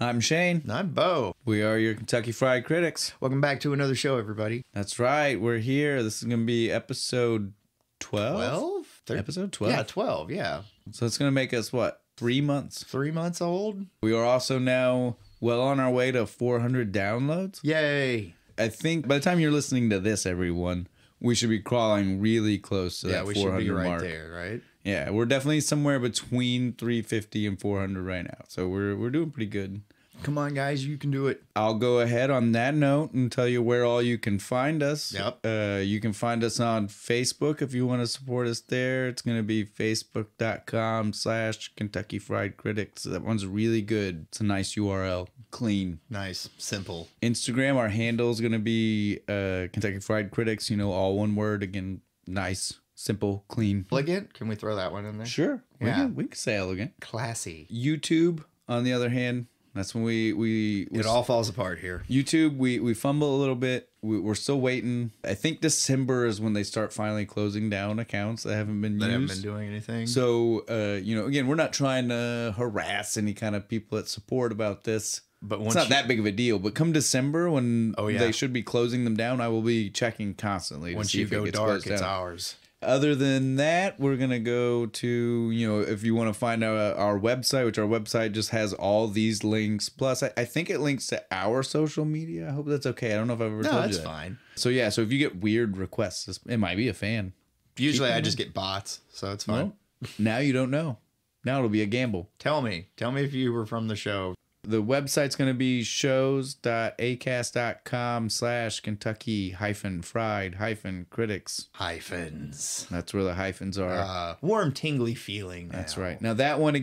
I'm Shane. And I'm Bo. We are your Kentucky Fried Critics. Welcome back to another show, everybody. That's right. We're here. This is going to be episode 12? 12? Episode 12? Yeah, 12, yeah. So it's going to make us, what, 3 months? 3 months old? We are also now well on our way to 400 downloads. Yay. I think by the time you're listening to this, everyone, we should be crawling really close to that 400 mark. Yeah, we should be right there, right? Yeah, we're definitely somewhere between 350 and 400 right now. So we're doing pretty good. Come on, guys, you can do it. I'll go ahead on that note and tell you where all you can find us. Yep. You can find us on Facebook if you want to support us there. It's going to be facebook.com/Kentucky Fried Critics. That one's really good. It's a nice URL. Clean. Nice. Simple. Instagram, our handle is going to be Kentucky Fried Critics. You know, all one word. Again, nice, simple, clean. Elegant? Can we throw that one in there? Sure. Yeah. We can say elegant. Classy. YouTube, on the other hand, that's when we It all falls apart here. YouTube, we fumble a little bit. We're still waiting. I think December is when they start finally closing down accounts that haven't been used. That haven't been doing anything. So, again, we're not trying to harass any kind of people that support about this. But It's not that big of a deal. But come December, when yeah. they should be closing them down, I will be checking constantly to Once see you if go it gets dark, closed it's down. ours. Other than that, we're going to go to, if you want to find out our website, which our website just has all these links. Plus, I think it links to our social media. I hope that's okay. I don't know if I've ever told you that. No, that's fine. So, yeah. So, if you get weird requests, it might be a fan. Usually I just get bots, so it's fine. Well, now you don't know. Now it'll be a gamble. Tell me if you were from the show. The website's going to be shows.acast.com/Kentucky-fried-critics. Hyphens. That's where the hyphens are. Warm, tingly feeling. That's right. Now that one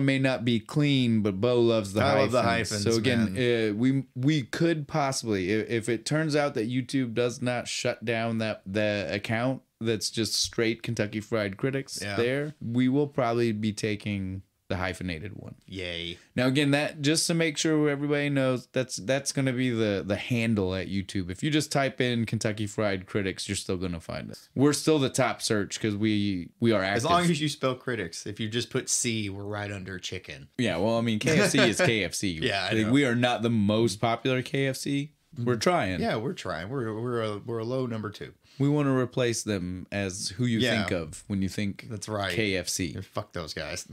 may not be clean, but Bo loves the hyphens. I love the hyphens. So again, we could possibly, if it turns out that YouTube does not shut down the account that's just straight Kentucky Fried Critics there, we will probably be taking the hyphenated one. Yay. Now again, that just to make sure everybody knows, that's going to be the handle at YouTube. If you just type in Kentucky Fried Critics, you're still going to find us. We're still the top search because we are active. As long as you spell critics. If you just put C, we're right under chicken. Yeah, well, I mean, KFC is KFC. Yeah, I know. We are not the most popular KFC. We're trying. Yeah, we're trying. We're a low number 2. We want to replace them as who you think of when you think that's right. KFC. Fuck those guys.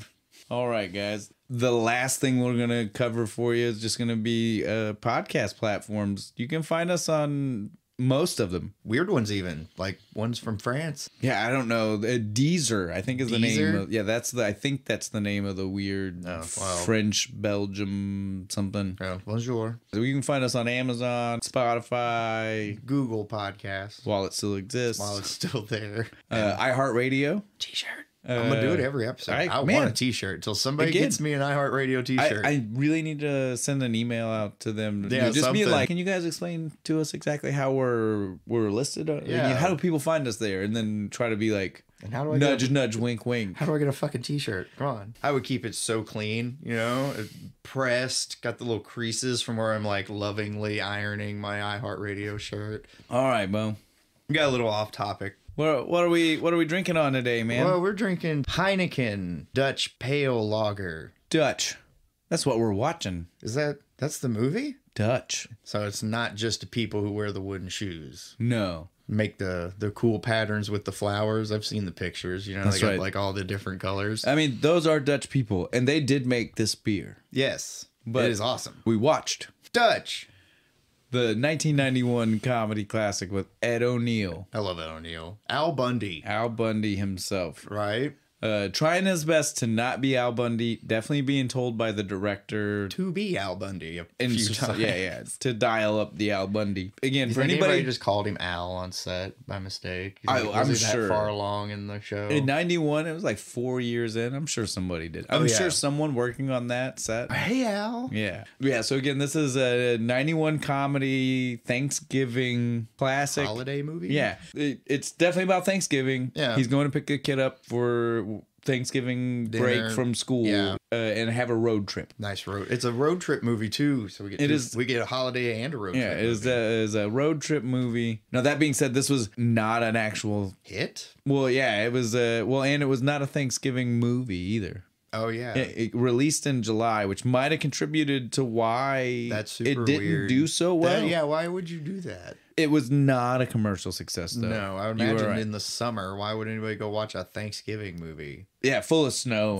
All right, guys. The last thing we're going to cover for you is just going to be podcast platforms. You can find us on most of them. Weird ones even, like ones from France. Yeah, I don't know. Deezer, I think is the Deezer? name. I think that's the name of the weird French, Belgium something. Oh, bonjour. So you can find us on Amazon, Spotify, Google Podcasts. while it still exists. While it's still there. iHeartRadio. T-shirt. I'm going to do it every episode. I want a T-shirt until somebody gets me an iHeartRadio T-shirt. I really need to send an email out to them. Yeah, just be like, can you guys explain to us exactly how we're listed? Yeah. How do people find us there? And then try to be like, and how do I nudge, wink, wink. How do I get a fucking T-shirt? Come on. I would keep it so clean, pressed, got the little creases from where I'm like lovingly ironing my iHeartRadio shirt. All right, Bo. We got a little off topic. What are we drinking on today, man? Well, we're drinking Heineken Dutch Pale Lager. Dutch. That's what we're watching. That's the movie? Dutch. So it's not just the people who wear the wooden shoes. No. Make the cool patterns with the flowers. I've seen the pictures, That's they got right. like all the different colors. I mean, those are Dutch people, and they did make this beer. Yes. But it is awesome. We watched Dutch. the 1991 comedy classic with Ed O'Neill. I love Ed O'Neill. Al Bundy. Al Bundy himself. Right? Trying his best to not be Al Bundy. Definitely being told by the director to be Al Bundy a few times. Yeah. To dial up the Al Bundy. Again, for anybody just called him Al on set by mistake. I'm sure. That far along in the show. In 91, it was like 4 years in. I'm sure somebody did. I'm sure someone working on that set. Hey, Al. Yeah. So again, this is a 91 comedy Thanksgiving classic. Holiday movie? Yeah. It's definitely about Thanksgiving. Yeah. He's going to pick a kid up for Thanksgiving break from school and have a road trip. Nice road. It's a road trip movie too, so we get a holiday and a road trip. Yeah, it is a road trip movie. Now that being said, this was not an actual hit. Well, yeah, it was and it was not a Thanksgiving movie either. Oh yeah, it released in July, which might have contributed to why that's super it didn't weird. do so well. Yeah, why would you do that? It was not a commercial success, though. No, I would imagine in the summer, why would anybody go watch a Thanksgiving movie? Yeah, full of snow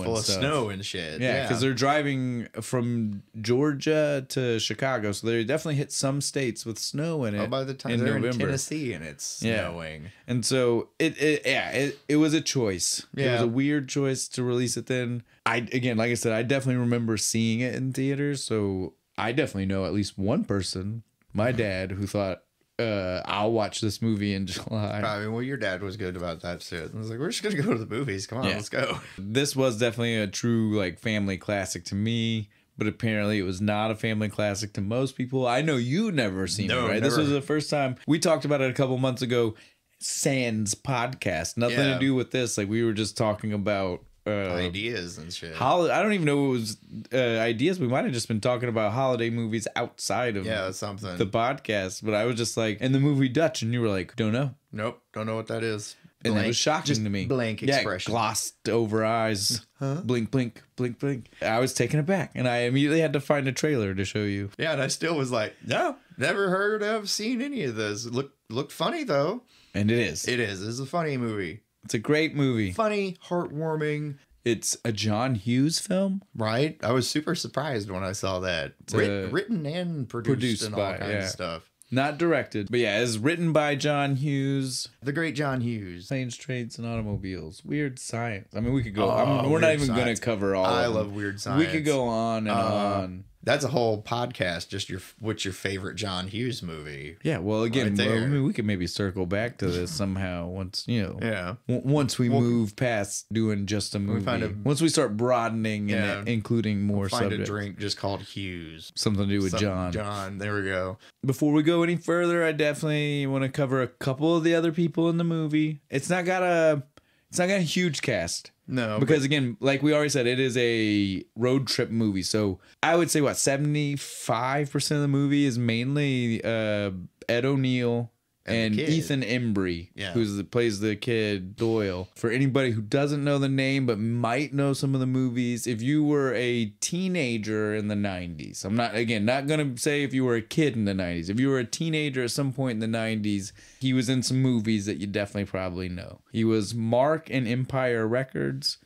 and shit. Yeah, because they're driving from Georgia to Chicago, so they definitely hit some states with snow in it. Oh, by the time they're in Tennessee and it's snowing. And so it was a choice. Yeah. It was a weird choice to release it then. Again, like I said, I definitely remember seeing it in theaters, so I definitely know at least one person, my dad, who thought, I'll watch this movie in July. I mean, well, your dad was good about that shit. I was like, we're just gonna go to the movies. Come on, let's go. This was definitely a true like family classic to me, but apparently it was not a family classic to most people. I know you never seen it, right? Never. This was the first time we talked about it a couple months ago. Sans podcast, nothing to do with this. Like we were just talking about ideas and shit. I don't even know what was ideas. We might have just been talking about holiday movies outside of something the podcast. But I was just like, in the movie Dutch, and you were like, don't know. Nope, don't know what that is. And that was shocking to me. Blank expression. Glossed over eyes. Blink, blink, blink, blink. I was taken aback, and I immediately had to find a trailer to show you. Yeah, and I still was like, no, never heard of, seen any of this. Looked funny though. And it is. It is. It's a funny movie. It's a great movie. Funny, heartwarming. It's a John Hughes film. Right? I was super surprised when I saw that. Written and produced and all kinds of stuff. Not directed, but yeah, it's written by John Hughes. The great John Hughes. Planes, Trains, and Automobiles. Weird Science. I mean, we could go. We're not even going to cover all. I love Weird Science. We could go on and on. That's a whole podcast. Just what's your favorite John Hughes movie? Yeah. Well, again, I mean, we could maybe circle back to this somehow once once we move past doing just a movie. Once we start broadening and including more subjects. Find a drink just called Hughes. Something to do with John. John. There we go. Before we go any further, I definitely want to cover a couple of the other people in the movie. It's not got a huge cast. No. Because again, like we already said, it is a road trip movie. So I would say 75% of the movie is mainly Ed O'Neill and Ethan Embry, who plays the kid Doyle. For anybody who doesn't know the name but might know some of the movies, if you were a teenager in the 90s, I'm not going to say if you were a kid in the 90s. If you were a teenager at some point in the 90s, he was in some movies that you definitely probably know. He was Mark in Empire Records.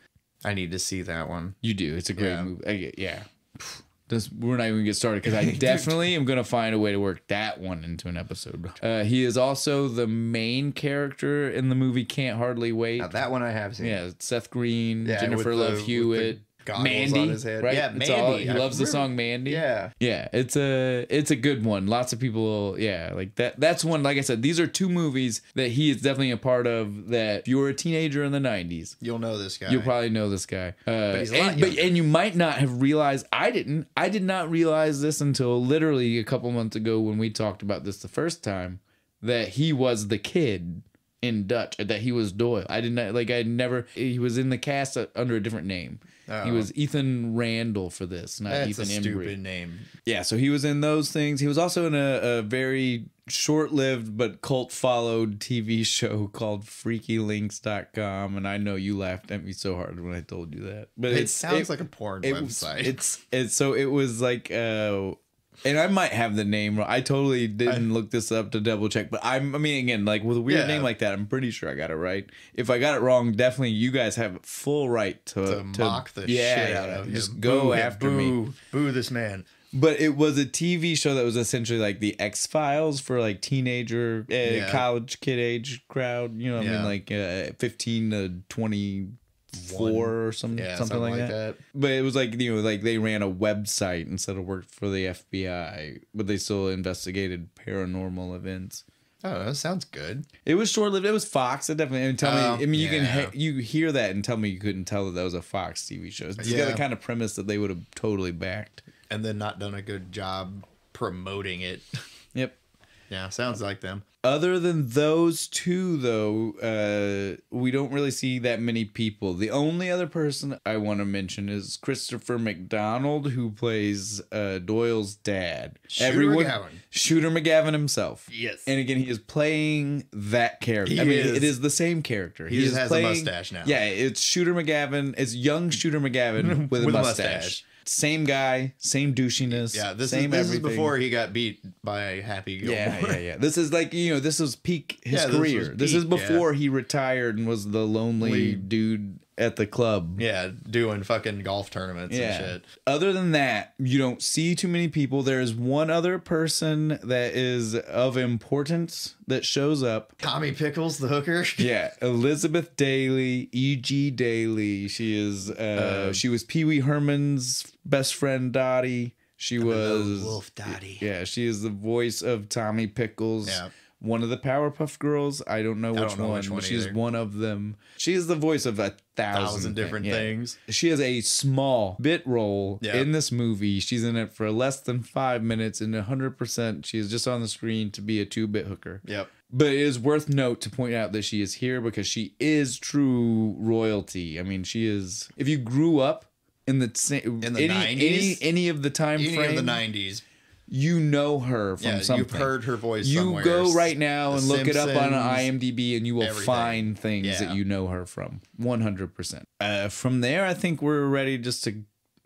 I need to see that one. You do. It's a great movie. Yeah. We're not even going to get started because I definitely am going to find a way to work that one into an episode. He is also the main character in the movie Can't Hardly Wait. Now that one I have seen. Yeah, Seth Green, Jennifer Love Hewitt. Mandy, on his head. Right? Yeah, Mandy. He loves the song Mandy. Yeah. Yeah, it's a good one. Lots of people, like that. That's one, like I said, these are two movies that he is definitely a part of that if you were a teenager in the 90s. You'll know this guy. You'll probably know this guy. But he's a lot younger. And you might not have realized, I did not realize this until literally a couple months ago when we talked about this the first time, that he was the kid in Dutch, that he was Doyle. He was in the cast under a different name. Oh. He was Ethan Randall for this, not Ethan Embry. That's a stupid name. Yeah, so he was in those things. He was also in a very short-lived but cult-followed TV show called FreakyLinks.com, and I know you laughed at me so hard when I told you that. But it sounds like a porn website. So it was like... and I might have the name wrong. I totally didn't look this up to double check. But I mean, again, like with a weird name like that, I'm pretty sure I got it right. If I got it wrong, definitely you guys have full right to mock the shit out of him. Just go after me. Boo this man. But it was a TV show that was essentially like the X-Files for like teenager, college kid age crowd. You know what I mean? Like 15 to 24 or something like that. But it was like, like they ran a website instead of worked for the FBI, but they still investigated paranormal events. Oh, that sounds good. It was short-lived. It was Fox. It definitely. And tell me. I mean, you hear that and tell me you couldn't tell that was a Fox TV show. It's got the kind of premise that they would have totally backed, and then not done a good job promoting it. Yep. Yeah, sounds like them. Other than those two, though, we don't really see that many people. The only other person I want to mention is Christopher McDonald, who plays Doyle's dad. Shooter McGavin himself. Yes. And again, he is playing that character. It is the same character. He just has a mustache now. Yeah, it's Shooter McGavin. It's young Shooter McGavin with a mustache. Same guy, same douchiness. Yeah, this is before he got beat by Happy Gilmore. Yeah. This is like, this was peak his career. This is before he retired and was the lonely dude at the club. Yeah, doing fucking golf tournaments and shit. Other than that, you don't see too many people. There's one other person that is of importance that shows up. Tommy Pickles, the hooker. Yeah, Elizabeth Daly, E.G. Daly. She is she was Pee Wee Herman's best friend Dottie. She was Wolf Dottie. Yeah, she is the voice of Tommy Pickles. Yeah. One of the Powerpuff Girls. I don't know which one. But she's one of them. She is the voice of 1,000 different things. She has a small bit role in this movie. She's in it for less than 5 minutes, and 100% she is just on the screen to be a 2-bit hooker. Yep. But it is worth note to point out that she is here because she is true royalty. I mean, she is. If you grew up in the 90s, any of the time frame, any of the 90s. You know her from something. You've heard her voice somewhere. You go right now and look it up on IMDb and you will find things that you know her from. 100%. From there, I think we're ready just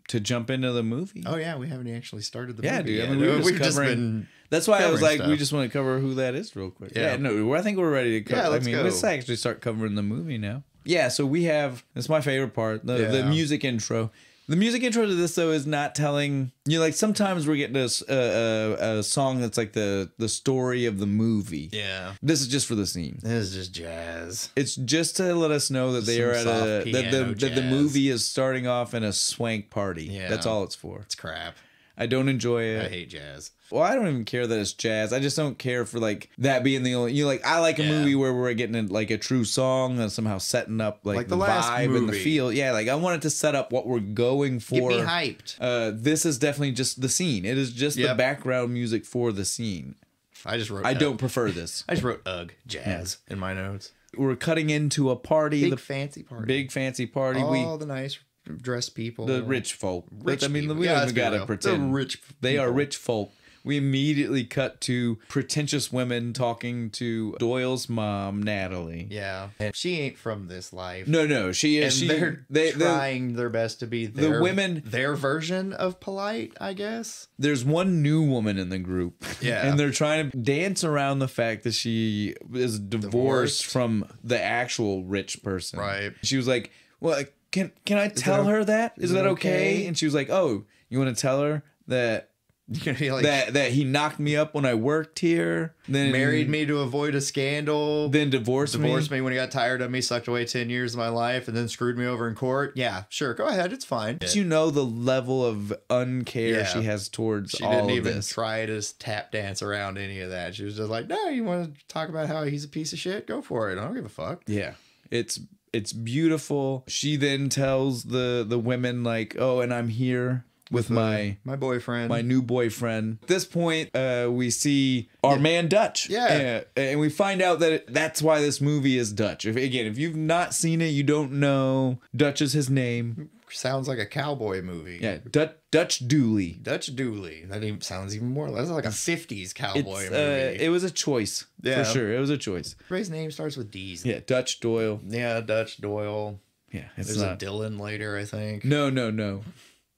to jump into the movie. Oh, yeah. We haven't actually started the movie. Yeah, dude. Yet. I mean, we've just been... That's why I was like, we just want to cover who that is real quick. Yeah, no, I think we're ready to cover. Yeah, let's actually start covering the movie now. Yeah, so we have... It's my favorite part. The music intro. The music intro to this, though, is not telling... like, sometimes we're getting a song that's like the story of the movie. Yeah. This is just for the scene. This is just jazz. It's just to let us know that they are at that the movie is starting off in a swank party. Yeah. That's all it's for. It's crap. I don't enjoy it. I hate jazz. Well, I don't even care that it's jazz. I just don't care for like that being the only. I like a movie where we're getting a true song and somehow setting up like the vibe and the feel. Yeah, like I want it to set up what we're going for. Get me hyped. This is definitely just the scene. It is just the background music for the scene. I just wrote. I don't prefer this. I just wrote jazz in my notes. We're cutting into a party. Big fancy party. Big fancy party. All the nice dressed people. The rich folk. We don't even gotta pretend. They are rich folk. We immediately cut to pretentious women talking to Doyle's mom, Natalie. Yeah. And she ain't from this life. No, she is. And they're trying their best to be their version of polite, I guess. There's one new woman in the group. Yeah. And they're trying to dance around the fact that she is divorced from the actual rich person. Right. She was like, well, can I tell her that? Is that okay? And she was like, oh, you want to tell her that... that he knocked me up when I worked here, then married me to avoid a scandal, then divorced me when he got tired of me, sucked away 10 years of my life, and then screwed me over in court. Yeah, sure, go ahead, it's fine. But you know the level of uncare she has towards all of this. She didn't even try to tap dance around any of that. She was just like, no, you want to talk about how he's a piece of shit? Go for it. I don't give a fuck. Yeah, it's beautiful. She then tells the women like, oh, and I'm here with my boyfriend, my new boyfriend. At this point, we see our man Dutch. Yeah. And we find out that that's why this movie is Dutch. If you've not seen it, you don't know. Dutch is his name. Sounds like a cowboy movie. Yeah, Dutch Dooley. Dutch Dooley. That sounds even more. That's like a 50s cowboy movie. It was a choice. Yeah. For sure. It was a choice. His name starts with D's. Yeah, Dutch Doyle. Yeah, Dutch Doyle. Yeah, there's a Dylan later, I think. No.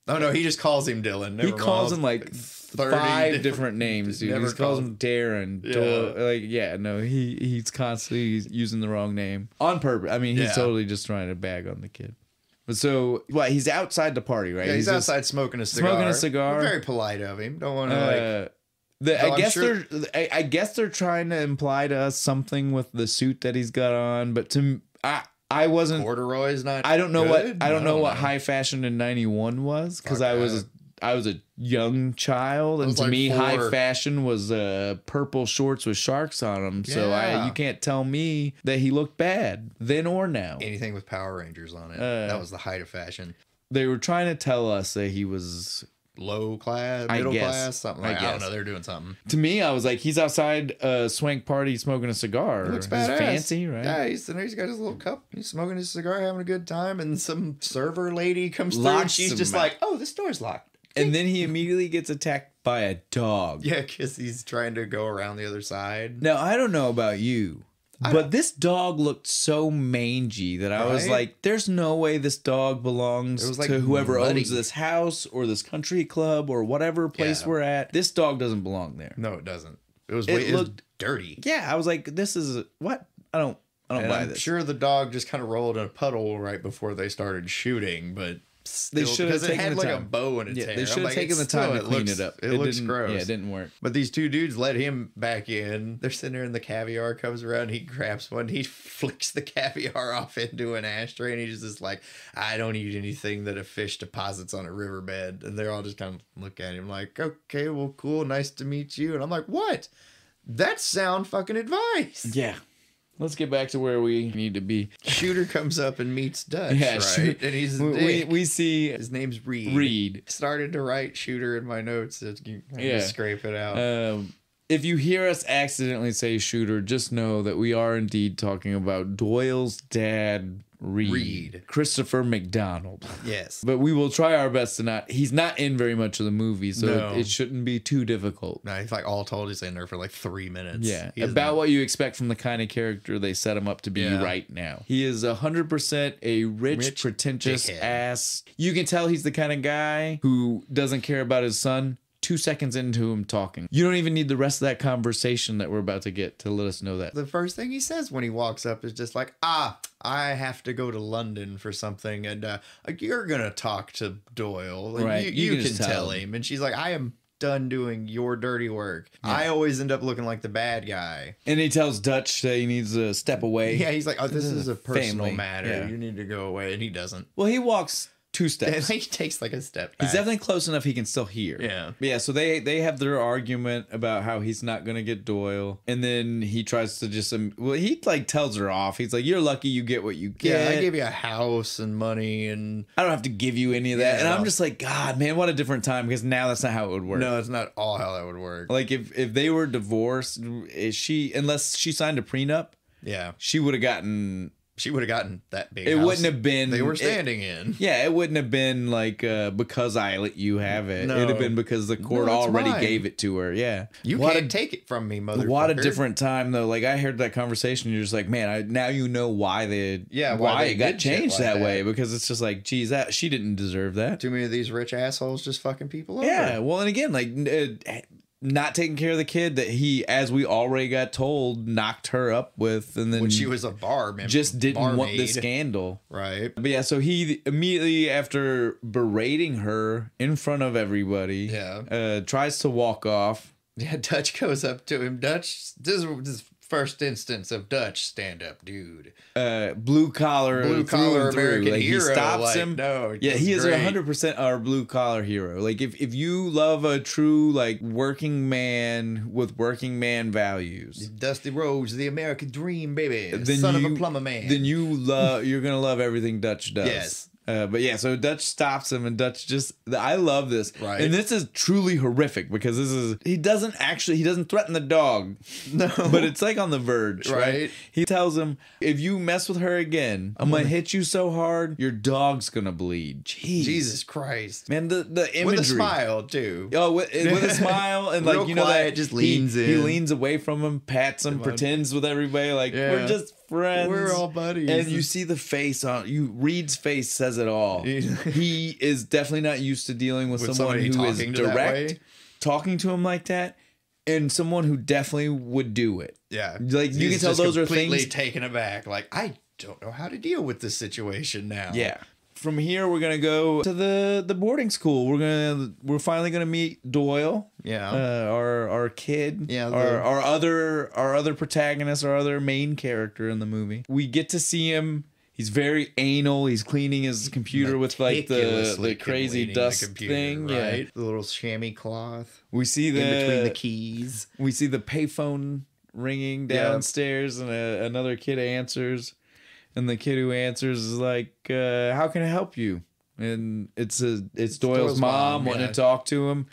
Oh, no, he just calls him Dylan. He calls him like 5 different names, dude. He calls him Darren. Yeah. He's constantly using the wrong name on purpose. I mean, he's totally just trying to bag on the kid. But so, he's outside the party, right? Yeah, he's outside smoking a cigar. Very polite of him. Don't want to I guess they're trying to imply to us something with the suit that he's got on, but I wasn't. Corduroy's not. I don't know what high fashion in '91 was, because I was a young child, and to me, high fashion was purple shorts with sharks on them. So you can't tell me that he looked bad then or now. Anything with Power Rangers on it. That was the height of fashion. They were trying to tell us that he was low class, middle class, something like that. I don't know. They're doing something. To me, I was like, he's outside a swank party smoking a cigar. He looks badass. Fancy, right? Yeah, he's got his little cup. He's smoking his cigar, having a good time, and some server lady comes through, and she's just like, "Oh, this door's locked." And then he immediately gets attacked by a dog. Yeah, because he's trying to go around the other side. Now, I don't know about you, but this dog looked so mangy that I was like, there's no way this dog belongs to whoever owns this house or this country club or whatever place we're at. This dog doesn't belong there. No, it doesn't. It looked dirty. Yeah, I was like, this is what? I don't buy this. I'm sure the dog just kind of rolled in a puddle right before they started shooting, but they should have taken the time. Like a bow in its hair. They should have taken the time to clean it up. It looks gross. Yeah, it didn't work. But these two dudes let him back in. They're sitting there and the caviar comes around. He grabs one. He flicks the caviar off into an ashtray and he's just like, I don't eat anything that a fish deposits on a riverbed. And they're all just kind of look at him like, okay, well, cool. Nice to meet you. And I'm like, what? That's sound fucking advice. Yeah. Let's get back to where we need to be. Shooter comes up and meets Dutch, right? And he's we see his name's Reed. Reed Started to write Shooter in my notes. Scrape it out. If you hear us accidentally say Shooter, just know that we are indeed talking about Doyle's dad, Reed. Christopher McDonald. Yes. But we will try our best to not. He's not in very much of the movie, so it shouldn't be too difficult. No, he's like all told, he's in there for like 3 minutes. Yeah. About what you expect from the kind of character they set him up to be right now. He is 100% a rich pretentious dickhead. Ass. You can tell he's the kind of guy who doesn't care about his son. 2 seconds into him talking. You don't even need the rest of that conversation that we're about to get to let us know that. The first thing he says when he walks up is just like, I have to go to London for something, and you're going to talk to Doyle. And right. You can tell him. And she's like, I am done doing your dirty work. Yeah. I always end up looking like the bad guy. And he tells Dutch that he needs to step away. Yeah, he's like, oh, this is a personal matter. Yeah. You need to go away. And he doesn't. Well, he walks 2 steps. He takes like a step back. He's definitely close enough he can still hear. Yeah. But yeah, so they have their argument about how he's not going to get Doyle. And then he tries to just, he like tells her off. He's like, you're lucky you get what you get. Yeah, I gave you a house and money and... I don't have to give you any of that. And I'm just like, God, man, what a different time, because now that's not how it would work. No, it's not all how that would work. Like if they were divorced, unless she signed a prenup, she would have gotten... She would have gotten that big house. It wouldn't have been... They were standing in. Yeah, it wouldn't have been like because I let you have it. No. It would have been because the court already gave it to her. Yeah. You can't take it from me, motherfucker. What a different time, though. Like, I heard that conversation. You're just like, man, now you know why they got changed that way. Because it's just like, geez, she didn't deserve that. Too many of these rich assholes just fucking people over. Yeah, well, and again, like... not taking care of the kid that he, as we already got told, knocked her up with, and then when she was a barmaid, just didn't want the scandal, right? But yeah, so he immediately, after berating her in front of everybody, tries to walk off. Yeah, Dutch goes up to him. Dutch, this is first instance of Dutch stand-up dude. Blue collar American like, hero. He stops him. No, yeah, he is 100% our blue collar hero. Like if you love a true like working man with working man values, Dusty Rhodes, the American dream, baby, son of a plumber man. Then you're gonna love everything Dutch does. Yes. But yeah, so Dutch stops him, and Dutch I love this. Right. And this is truly horrific because he doesn't threaten the dog. No. But it's like on the verge, right? He tells him, if you mess with her again, I'm going to hit you so hard, your dog's going to bleed. Jeez. Jesus Christ. Man, the imagery. With a smile, too. Oh, with a smile, and like, you know, that just leans in. He leans away from him, pats him, pretends with everybody, like, we're just friends. We're all buddies. And you see the face Reed's face says it all. He is definitely not used to dealing with someone who is direct, talking to him like that, and someone who definitely would do it. Yeah. Like, you can tell those are things. Completely taken aback. Like, I don't know how to deal with this situation now. Yeah. From here, we're gonna go to the boarding school. We're finally gonna meet Doyle. Yeah. Our kid. Yeah. Our other protagonist, our other main character in the movie. We get to see him. He's very anal. He's cleaning his computer with like the crazy dust thing. Right? Yeah. The little chamois cloth. We see in between the keys. We see the payphone ringing downstairs, and another kid answers. And the kid who answers is like, how can I help you? and it's Doyle's mom wanting to talk to him.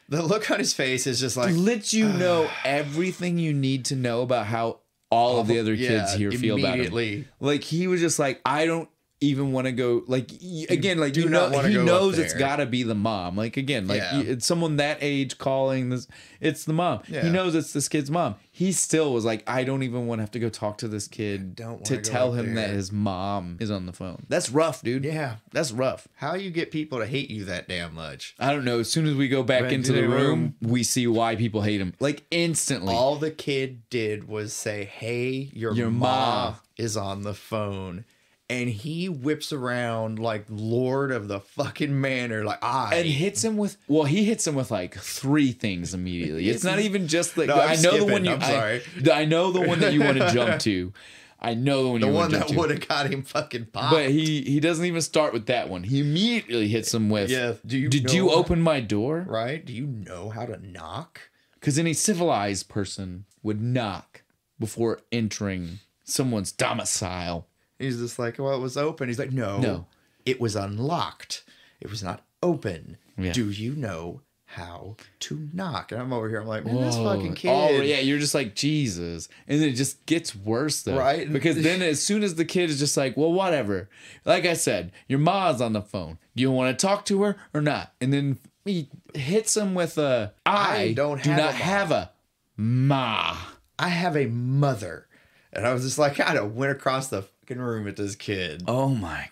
The look on his face is just like lets you know everything you need to know about how all of the other kids here feel about him. Like he was just like, I don't even want to go. Like again, like he knows it's got to be the mom. Like again, like it's someone that age calling this. It's the mom. Yeah. He knows it's this kid's mom. He still was like, I don't even want to have to go talk to this kid to tell him that his mom is on the phone. That's rough, dude. Yeah, that's rough. How you get people to hate you that damn much? I don't know. As soon as we go back into the room, we see why people hate him. Like instantly. All the kid did was say, "Hey, your mom is on the phone." And he whips around like Lord of the fucking Manor, like and hits him with. Well, he hits him with like 3 things immediately. It's not even just like I know the one you. I'm sorry. I know the one that you want to jump to. I know the one you want to jump to. The one that would have got him fucking popped. But he doesn't even start with that one. He immediately hits him with. Yeah. Did you open my door? Right. Do you know how to knock? Because any civilized person would knock before entering someone's domicile. He's just like, well, it was open. He's like, no, it was unlocked. It was not open. Yeah. Do you know how to knock? And I'm over here. I'm like, man, this fucking kid. Oh, yeah. You're just like, Jesus. And then it just gets worse, though. Right? Because then as soon as the kid is just like, well, whatever. Like I said, your mom's on the phone. Do you want to talk to her or not? And then he hits him with I do not have a ma. I have a mother. And I was just like, I went across the room at this kid. Oh my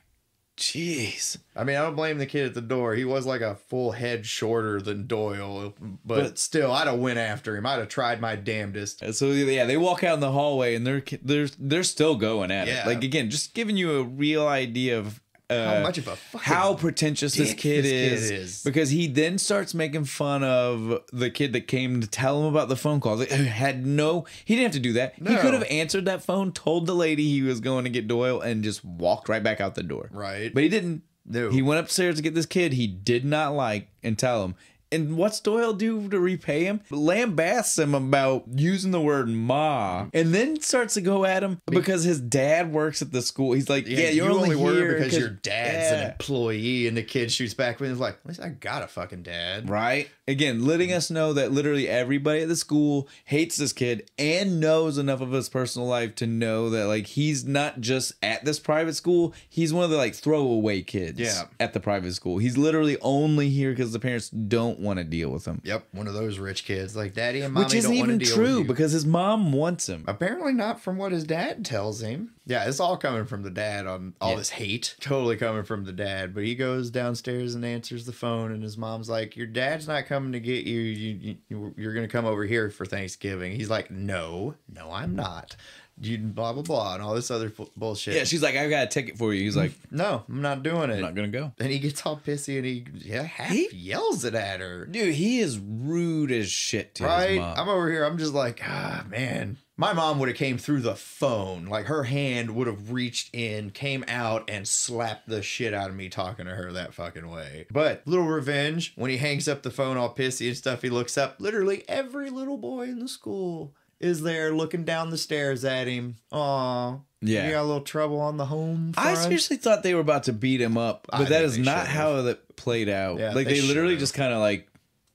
jeez. I mean, I don't blame the kid at the door. He was like a full head shorter than Doyle, but still, I'd have went after him. I'd have tried my damnedest. So yeah, they walk out in the hallway and they're still going at it. Like again, just giving you a real idea of how much of a fucking how pretentious this kid is, because he then starts making fun of the kid that came to tell him about the phone calls. He didn't have to do that. No. He could have answered that phone, told the lady he was going to get Doyle, and just walked right back out the door. Right. But he didn't. No. He went upstairs to get this kid he did not like and tell him. And what's Doyle do to repay him? Lambasts him about using the word ma, and then starts to go at him because his dad works at the school. He's like, yeah, you're only here because your dad's an employee. And the kid shoots back with him. He's like, at least I got a fucking dad. Right? Again, letting us know that literally everybody at the school hates this kid and knows enough of his personal life to know that like he's not just at this private school. He's one of the like throwaway kids at the private school. He's literally only here because the parents don't want to deal with him. Yep, one of those rich kids like daddy and mommy. Which isn't even true because his mom wants him. Apparently not, from what his dad tells him. Yeah, it's all coming from the dad on all this hate. Totally coming from the dad. But he goes downstairs and answers the phone, and his mom's like, your dad's not coming to get you. You're going to come over here for Thanksgiving. He's like, no, I'm not. You blah, blah, blah, and all this other bullshit. Yeah, she's like, I got a ticket for you. He's like, no, I'm not doing it. I'm not going to go. And he gets all pissy, and he yells it at her. Dude, he is rude as shit to his mom. I'm over here. I'm just like, man. My mom would have came through the phone. Like, her hand would have reached in, came out, and slapped the shit out of me talking to her that fucking way. But little revenge, when he hangs up the phone all pissy and stuff, he looks up. Literally every little boy in the school is there looking down the stairs at him. Aw. Yeah. You got a little trouble on the home front. I seriously thought they were about to beat him up, but that is not how that played out. Yeah, like, they literally just kind of like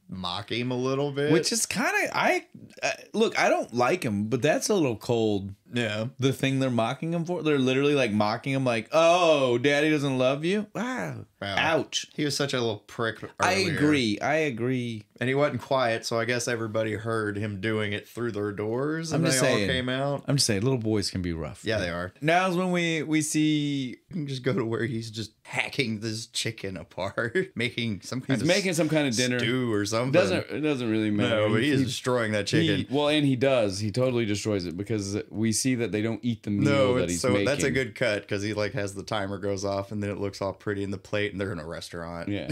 mock him a little bit. Which is kind of, look, I don't like him, but that's a little cold. Yeah. The thing they're mocking him for. They're literally like mocking him like, oh, daddy doesn't love you? Wow. Ouch. He was such a little prick earlier. I agree. And he wasn't quiet, so I guess everybody heard him doing it through their doors, and all came out. I'm just saying, little boys can be rough. Yeah, they are. Now's when we see... You can just go to where he's just hacking this chicken apart, making some kind of dinner. Stew or something. It doesn't really matter. No, but he is destroying that chicken. And he does. He totally destroys it because we see that they don't eat the meal that he's making. That's a good cut because he like has the timer goes off and then it looks all pretty in the plate and they're in a restaurant. Yeah.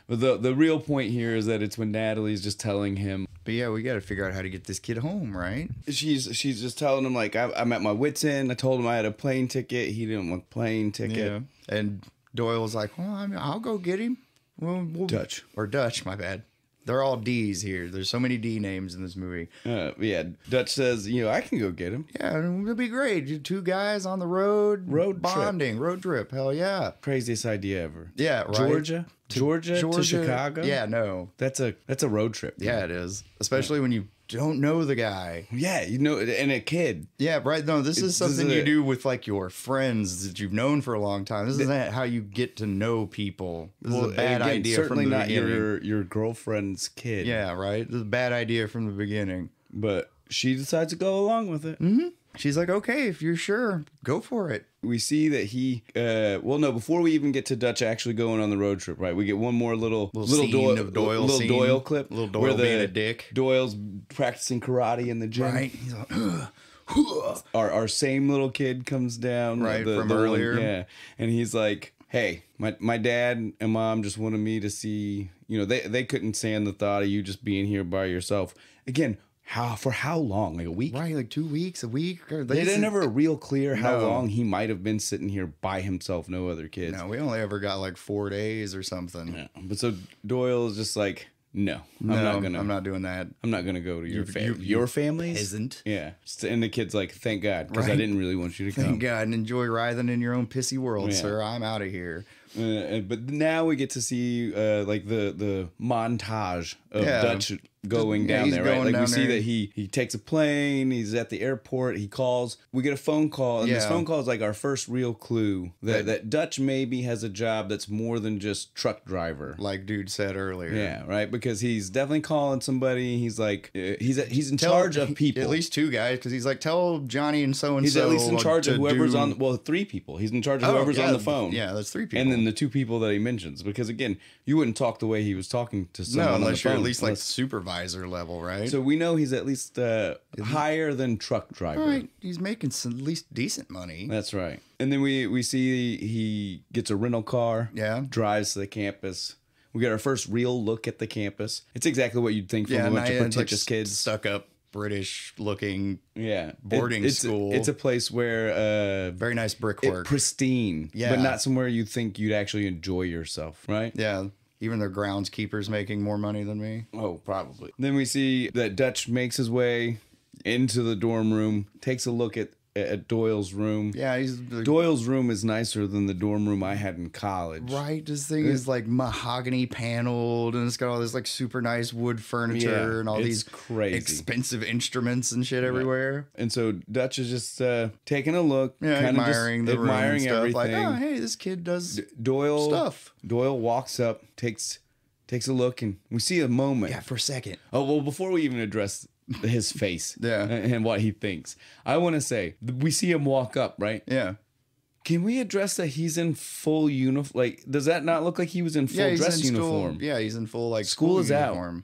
But the real point here is that it's when Natalie's just telling him. But yeah, we got to figure out how to get this kid home, right? She's just telling him like I'm at my wit's end. I told him I had a plane ticket. He didn't want a plane ticket. Yeah. And Doyle's like, well, I'll go get him. Well, Dutch, my bad. They're all D's here. There's so many D names in this movie. Yeah, Dutch says, I can go get him. Yeah, it'll be great. Two guys on the road bonding, road trip. Hell yeah. Craziest idea ever. Yeah, right. Georgia to Chicago. Yeah, no. That's a road trip. Yeah, it is. Especially when you don't know the guy. Yeah, and a kid. Yeah, right. No, this is something you do with like your friends that you've known for a long time. This isn't how you get to know people. This is a bad idea certainly from the not beginning. your girlfriend's kid. Yeah, right. This is a bad idea from the beginning. But she decides to go along with it. Mm-hmm. She's like, okay, if you're sure, go for it. We see that he, before we even get to Dutch actually going on the road trip, right? We get one more little Doyle clip. Little Doyle being a dick. Doyle's practicing karate in the gym. Right. He's like, our same little kid comes down. Right, from earlier. Yeah. And he's like, hey, my dad and mom just wanted me to see, they couldn't stand the thought of you just being here by yourself. Again, for how long? Like a week? Right, like 2 weeks, a week. They didn't ever real clear how long he might have been sitting here by himself, no other kids. No, we only ever got like 4 days or something. Yeah. But so Doyle is just like, I'm not doing that. I'm not gonna go to your family. Your family's? Isn't. Yeah. And the kid's like, thank God, because I didn't really want you to come. Thank God, and enjoy writhing in your own pissy world, sir. I'm out of here. But now we get to see like the montage of Dutch going down there, right? Like we see that he takes a plane, he's at the airport, he calls, we get a phone call, and this phone call is like our first real clue that Dutch maybe has a job that's more than just truck driver. Like dude said earlier. Yeah, right? Because he's definitely calling somebody, he's like, he's in charge of people. At least 2 guys, because he's like, tell Johnny and so-and-so. He's at least in charge of whoever's on, 3 people. He's in charge of whoever's on the phone. Yeah, that's 3 people. And then the 2 people that he mentions, because again, you wouldn't talk the way he was talking to someone on the phone. Unless you're at least like supervisor level, right? So we know he's at least higher than truck driver. Right. He's making at least decent money. That's right. And then we see he gets a rental car. Yeah. Drives to the campus. We get our first real look at the campus. It's exactly what you'd think from a bunch of pretentious kids. Stuck up British looking boarding school. It's a place where very nice brickwork. Pristine. Yeah. But not somewhere you think you'd actually enjoy yourself, right? Yeah. Even their groundskeeper's making more money than me. Oh, probably. Then we see that Dutch makes his way into the dorm room, takes a look at Doyle's room. Yeah, Doyle's room is nicer than the dorm room I had in college. Right, this thing is like mahogany paneled, and it's got all this like super nice wood furniture and all these crazy expensive instruments and shit everywhere. And so Dutch is just taking a look, admiring the room and stuff. Everything. Like, oh, hey, this kid does stuff. Doyle walks up, takes a look, and we see a moment. Yeah, for a second. Oh well, before we even address his face and what he thinks, I want to say we see him walk up, right? Yeah. Can we address that he's in full uniform? Like, does that not look like he was in full dress uniform? Yeah, he's in full school is uniform. Out.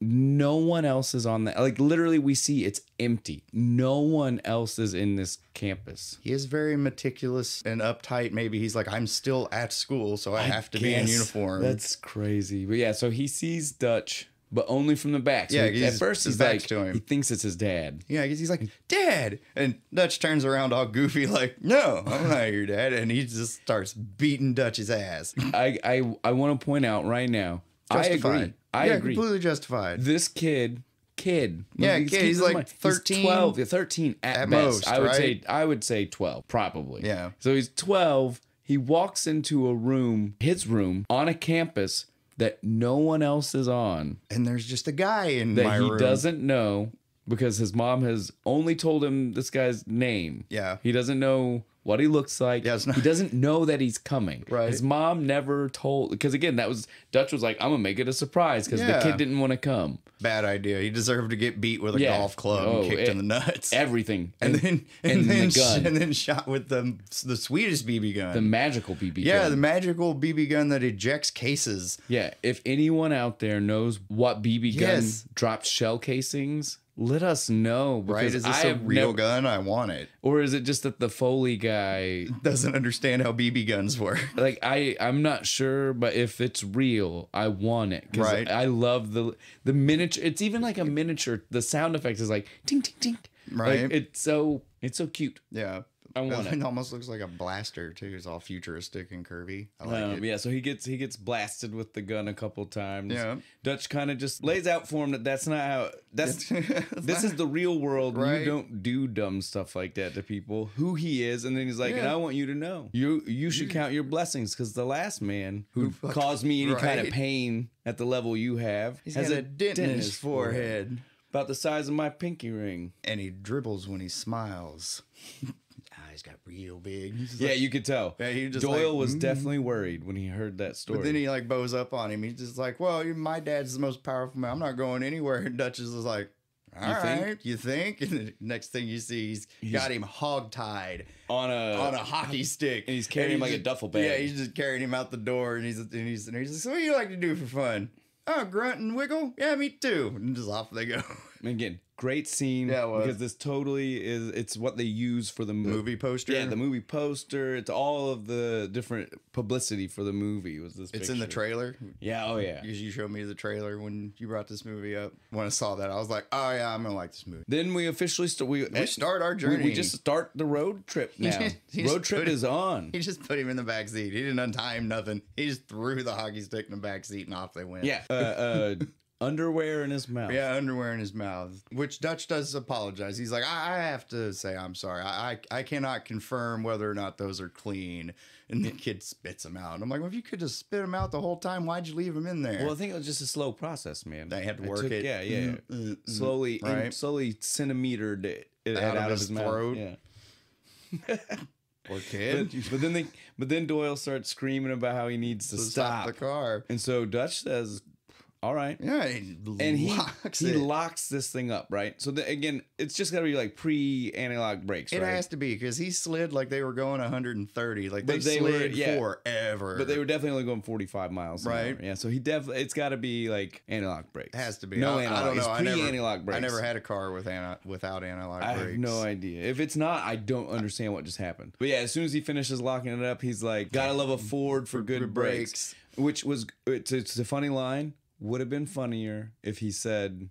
No one else is on that. Like, literally, we see it's empty. No one else is in this campus. He is very meticulous and uptight. Maybe he's like, I'm still at school, so I have to be in uniform. That's crazy. But yeah, so he sees Dutch, but only from the back. So at first he's like, he thinks it's his dad. Yeah, he's like, Dad! And Dutch turns around all goofy like, no, I'm not your dad. And he just starts beating Dutch's ass. I want to point out right now, justified. I agree. Completely justified. This kid. Yeah, he's like 13. He's 12, 13 at best. Most, I would say 12, probably. Yeah. So he's 12. He walks into a room, his room, on a campus that no one else is on. And there's just a guy in that my room. That he doesn't know because his mom has only told him this guy's name. Yeah. He doesn't know what he looks like. Yeah, he doesn't know that he's coming. Right. His mom never told, because again, Dutch was like, I'm gonna make it a surprise because the kid didn't want to come. Bad idea. He deserved to get beat with a golf club and kicked in the nuts. Everything. And then the gun. And then shot with the sweetest BB gun. The magical BB gun. Yeah, the magical BB gun that ejects cases. Yeah. If anyone out there knows what BB gun drops shell casings, let us know. Because is this a real gun? I want it. Or is it just that the Foley guy doesn't understand how BB guns work? Like, I'm not sure, but if it's real, I want it. Because I love the miniature. It's even like a miniature. The sound effect is like ting ting ting. Right. Like, it's so cute. Yeah. I want it. It almost looks like a blaster too. It's all futuristic and curvy. I like it. Yeah, so he gets blasted with the gun a couple times. Yeah. Dutch kind of just lays out for him that that's not how this is the real world. Right. You don't do dumb stuff like that to people. Who he is, and then he's like, and I want you to know you should count your blessings because the last man who caused me any kind of pain at the level you have has a dent in his forehead. About the size of my pinky ring. And he dribbles when he smiles. Eyes got real big. Yeah, you could tell. Yeah, he just Doyle was definitely worried when he heard that story. But then he like bows up on him. He's just like, well, my dad's the most powerful man. I'm not going anywhere. And Duchess is like, all right, you think? And the next thing you see, he's got him hog-tied on a hockey stick. And he's carrying him like a duffel bag. Yeah, he's just carrying him out the door. And he's like, so what do you like to do for fun? Oh, grunt and wiggle? Yeah, me too. And just off they go. Again, great scene. Yeah, it was. Because this totally is, it's what they use for the movie poster. Yeah, the movie poster. It's all of the different publicity for the movie was this It's in the trailer. Yeah, oh yeah. You showed me the trailer when you brought this movie up. When I saw that, I was like, oh yeah, I'm going to like this movie. Then we officially start our journey. We just start the road trip now. Road trip is on. He just put him in the back seat. He didn't untie him, nothing. He just threw the hockey stick in the back seat and off they went. Yeah. Underwear in his mouth. Yeah, underwear in his mouth. Which Dutch does apologize. He's like, I have to say I'm sorry. I cannot confirm whether or not those are clean. And the kid spits them out. And I'm like, well, if you could just spit them out the whole time, why'd you leave them in there? Well, I think it was just a slow process, man. They had to work it. Yeah. Slowly centimetered it out of his throat. Mouth. Yeah. Poor kid. But then Doyle starts screaming about how he needs to stop the car. And so Dutch says, all right. Yeah, he locks this thing up, right? So again, it's just got to be like pre-anti-lock brakes, right? It has to be because he slid like they were going 130. Like they slid forever. But they were definitely only going 45 miles an hour. Yeah, so it's got to be like anti-lock brakes. It has to be. No anti-lock. I don't know. It's pre-anti-lock brakes. I never had a car without anti-lock brakes. I have no idea. If it's not, I don't understand what just happened. But yeah, as soon as he finishes locking it up, he's like, gotta love a Ford for good brakes. Which was, it's a funny line. Would have been funnier if he said,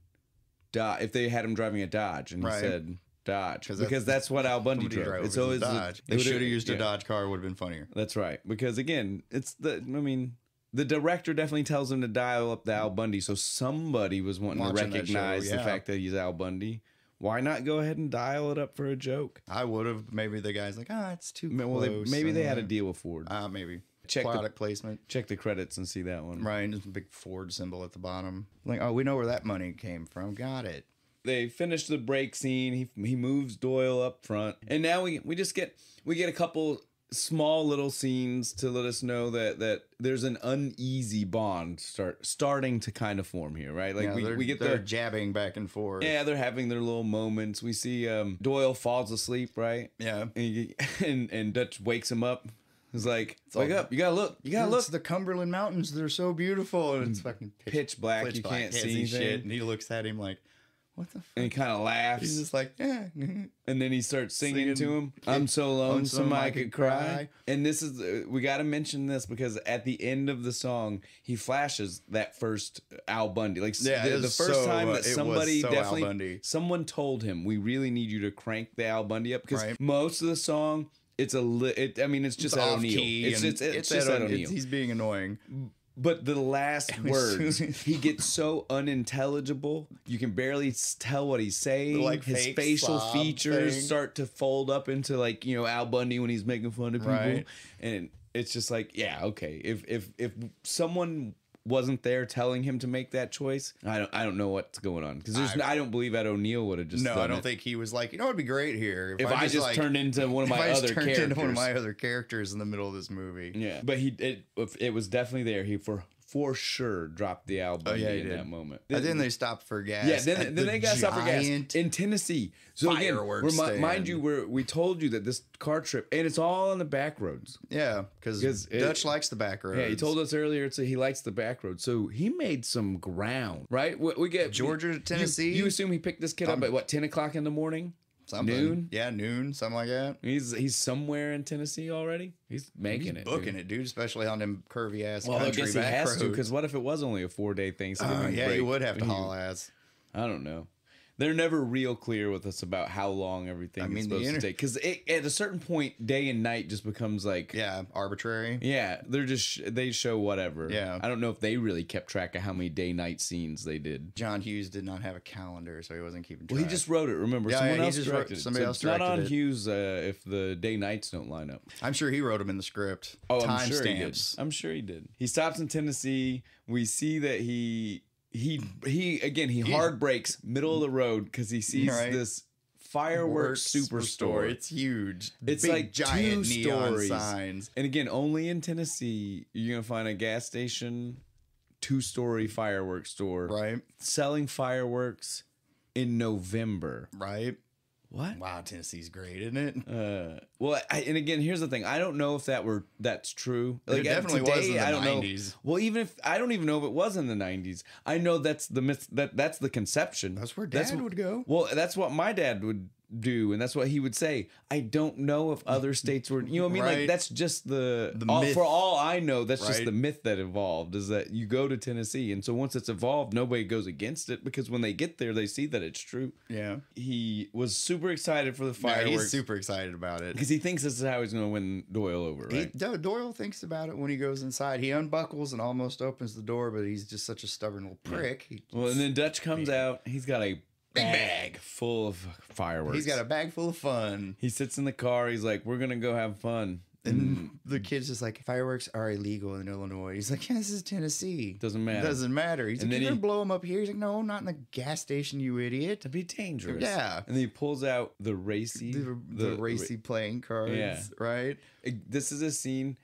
if they had him driving a Dodge and he said Dodge, because that's what Al Bundy drove. It's always Dodge. They should have used a Dodge car. Would have been funnier. That's right. Because again, the director definitely tells him to dial up the Al Bundy, so somebody was wanting to recognize the fact that he's Al Bundy. Why not go ahead and dial it up for a joke? I would have. Maybe the guy's like, it's too close. Maybe they had a deal with Ford. Maybe. Check product placement. Check the credits and see that one. Right, there's a big Ford symbol at the bottom. Like, oh, we know where that money came from. Got it. They finish the break scene. He moves Doyle up front, and now we get a couple small little scenes to let us know that there's an uneasy bond starting to kind of form here, right? Like they're jabbing back and forth. Yeah, they're having their little moments. We see Doyle falls asleep, right? Yeah, and Dutch wakes him up. It's like, wake up, you gotta look. It's the Cumberland Mountains, they're so beautiful. And it's fucking pitch black, you can't see anything. Shit. And he looks at him like, what the fuck? And he kind of laughs. He's just like, yeah. And then he starts singing to him, I'm so lonesome I could cry. And this is, we gotta mention this because at the end of the song, he flashes that first Al Bundy. Like the first time that somebody someone told him, we really need you to crank the Al Bundy up because most of the song, it's just Ed O'Neill. It's just Ed O'Neill. He's being annoying. But the last words, he gets so unintelligible. You can barely tell what he's saying. Like his facial features start to fold up into Al Bundy when he's making fun of people. Right. And it's just like, yeah, okay. If someone wasn't there telling him to make that choice, I don't know what's going on because I don't believe Ed O'Neill would have just done I don't think he was like, it'd be great here if I just turned into one of my other characters in the middle of this movie. Yeah, but it was definitely there. He for sure dropped the Al Bundy in that moment. Then they stopped for gas. Yeah, then they got stopped for gas in Tennessee. So fireworks again, mind you, we told you that this car trip, and it's all on the back roads. Yeah, because Dutch likes the back roads. Yeah, he told us earlier he likes the back roads. So he made some ground, right? We get Georgia, Tennessee. You assume he picked this kid up at 10 o'clock in the morning? Something. Noon? Yeah, noon, something like that. He's somewhere in Tennessee already. He's making it, booking it, dude. Especially on them curvy ass. Well, I guess he has to, because what if it was only a 4-day thing? So he would have to haul ass. I don't know. They're never real clear with us about how long everything is supposed to take. Because at a certain point, day and night just becomes like... Yeah, arbitrary. Yeah, they're just... They show whatever. Yeah. I don't know if they really kept track of how many day-night scenes they did. John Hughes did not have a calendar, so he wasn't keeping track. Well, he just wrote it, remember? Yeah, Someone he else just directed wrote, it. somebody So else it's not directed on it. Hughes if the day-nights don't line up. I'm sure he wrote them in the script. Oh, I'm sure he did. Timestamps. I'm sure he did. He stops in Tennessee. We see that he hard brakes middle of the road because he sees this fireworks superstore. It's huge. It's big, like giant two neon stories. signs. And again, only in Tennessee you're gonna find a gas station, 2-story fireworks store, Right. selling fireworks in November. Right. What? Wow, Tennessee's great, isn't it? Well, and again, here's the thing. I don't know if that's true. It definitely was in the I don't 90s. know. Well, even if I don't even know if it was in the 90s. I know that's the myth. That's the conception. That's where Dad would go. Well, that's what my dad would do, and that's what he would say. I don't know if other states were. You know what I mean? Right. Like that's just the myth. for all I know. That's just Right. the myth that evolved. Is that you go to Tennessee, and so once it's evolved, nobody goes against it because when they get there, they see that it's true. Yeah. He was super excited for the Yeah, fireworks. he's super excited about it. Because he thinks this is how he's going to win Doyle over, right? Doyle thinks about it when he goes inside. He unbuckles and almost opens the door, but he's just such a stubborn little prick. Well, and then Dutch comes out. He's got a bag full of fireworks. He's got a bag full of fun. He sits in the car. He's like, we're going to go have fun. And the kid's just like, fireworks are illegal in Illinois. He's like, yeah, this is Tennessee. Doesn't matter. Doesn't matter. He's And like, then you're going to blow them up here? He's like, no, not in the gas station, you idiot. That'd be dangerous. Yeah. And then he pulls out the racy. The racy playing cards, Yeah. right? This is a scene.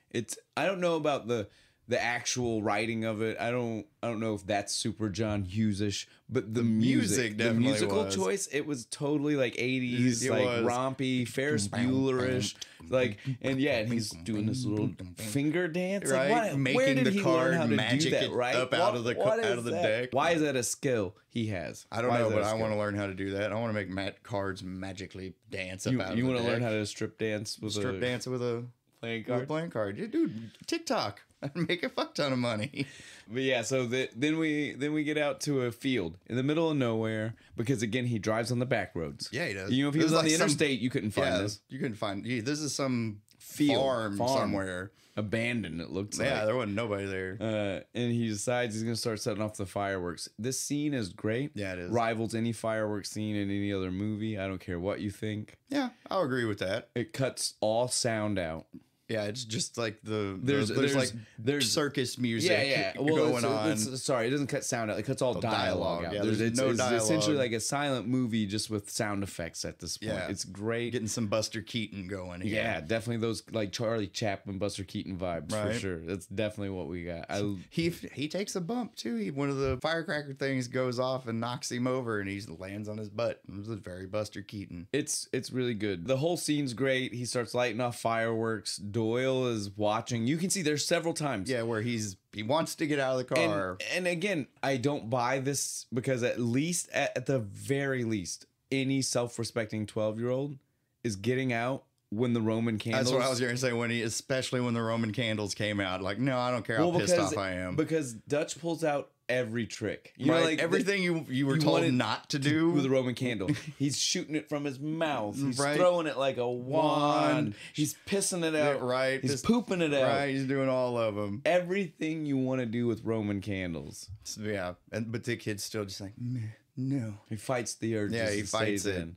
I don't know about the actual writing of it. I don't know if that's super John Hughes-ish, but the music definitely the musical was. choice, it was totally like 80s, It like was. rompy, Ferris Bueller-ish. Like, and he's doing this little finger dance. Right, Like, making where did the he card learn how to magic do that, it right? up out of the What out is of the that? deck. Why is that a skill he has? I don't Why know, is that but a I skill? want to learn how to do that. I want to make cards magically dance up out of You the want to learn deck. how to strip dance with strip dance with a playing with a card? playing card. Yeah, dude, TikTok. I'd make a fuck ton of money. But yeah, so then we get out to a field in the middle of nowhere because again he drives on the back roads. Yeah, he does. You know, if he This was is on the like some- interstate, you couldn't find this. You couldn't find. Yeah, this is some Field, farm somewhere. abandoned. It looks Yeah, like. there wasn't nobody there. And he decides he's gonna start setting off the fireworks. This scene is great. Yeah, it is. Rivals any fireworks scene in any other movie. I don't care what you think. Yeah, I'll agree with that. It cuts all sound out. Yeah, it's just like There's circus music Well, going on. Sorry, it doesn't cut sound out. It cuts all dialogue out. Yeah, there's no it's dialogue. essentially like a silent movie just with sound effects at this point. Yeah. It's great. Getting some Buster Keaton going here. Yeah, definitely those like Charlie Chaplin, Buster Keaton vibes for Right. sure. That's definitely what we got. He takes a bump too. One of the firecracker things goes off and knocks him over, and he lands on his butt. It was very Buster Keaton. It's really good. The whole scene's great. He starts lighting off fireworks. Doyle is watching. You can see there's several times. Yeah, where he wants to get out of the car. And again, I don't buy this because at the very least, any self-respecting 12-year-old is getting out when the Roman candles. That's what I was going to say. Especially when the Roman candles came out, like, no, I don't care how pissed off I am. Because Dutch pulls out every trick. You Right, know, like everything you were told wanted not to do with a Roman candle. He's shooting it from his mouth. He's Right. throwing it like a wand. He's pissing it out. right. He's pooping it out. Right, he's doing all of them. Everything you want to do with Roman candles. So, yeah, but the kid's still just like, "Meh, no. He fights the urge. Yeah, he fights it.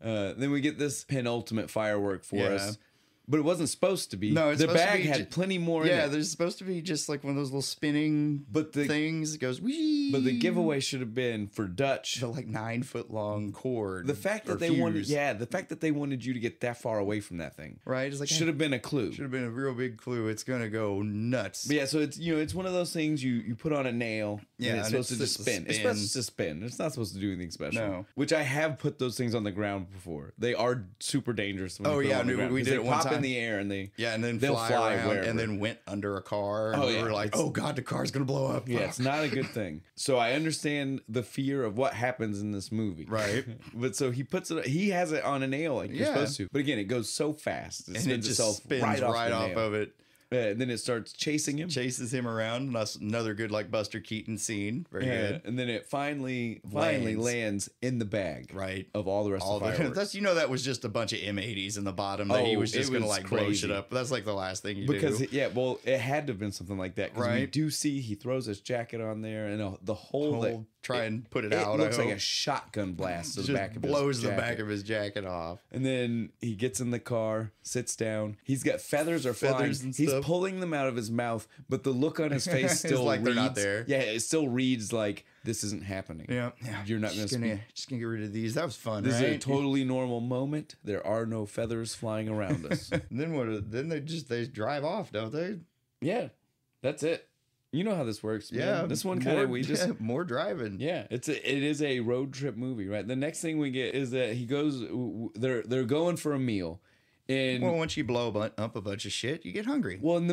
Then we get this penultimate firework for Yeah. us. But it wasn't supposed to be. No, it's the supposed to bag be had plenty more in Yeah, it. there's supposed to be just like one of those little spinning things. It goes, whee. But the giveaway should have been for Dutch. The like 9-foot long cord. The fact that they wanted you to get that far away from that thing, right? It's like should have been a clue. Should have been a real big clue. It's gonna go nuts. But yeah, so it's one of those things you put on a nail. Yeah, and it's supposed to just to spin. It's supposed to spin. It's not supposed to do anything special. No. Which I have put those things on the ground before. They are super dangerous. When Oh, you put yeah, them on the ground, we 'cause did they it one pop in time. the air and they Yeah, and then they'll fly around wherever. and then went under a car. And Oh, we yeah, were like, it's- oh god, the car's gonna blow up. Yeah, it's not a good thing. So I understand the fear of what happens in this movie. Right. But so he has it on a nail like you're Yeah. supposed to. But again, it goes so fast. and it just spins right off the nail. of it. And then it starts chasing him. Chases him around. And that's another good like Buster Keaton scene. Very good. And then it finally lands in the bag. Right. Of all the rest of the fireworks. That's, that was just a bunch of M80s in the bottom that he was just going to like blow shit up. That's like the last thing you do. Because, it had to have been something like that. Because we do see he throws his jacket on there and the whole try and put it out. It looks like a shotgun blast to the back of his jacket. Blows the back of his jacket off. And then he gets in the car, sits down. He's got feathers flying. He's pulling them out of his mouth, but the look on his face still like reads, they're not there. Yeah, it still reads like this isn't happening. Yeah. You're not just gonna get rid of these. That was fun. This is a totally normal moment. There are no feathers flying around us. And then what? Then they drive off, don't they? Yeah, that's it. You know how this works, man. Yeah. This one kind of more driving. Yeah, it is a road trip movie, right? The next thing we get is that he goes. They're going for a meal. And once you blow up a bunch of shit, you get hungry. Well, in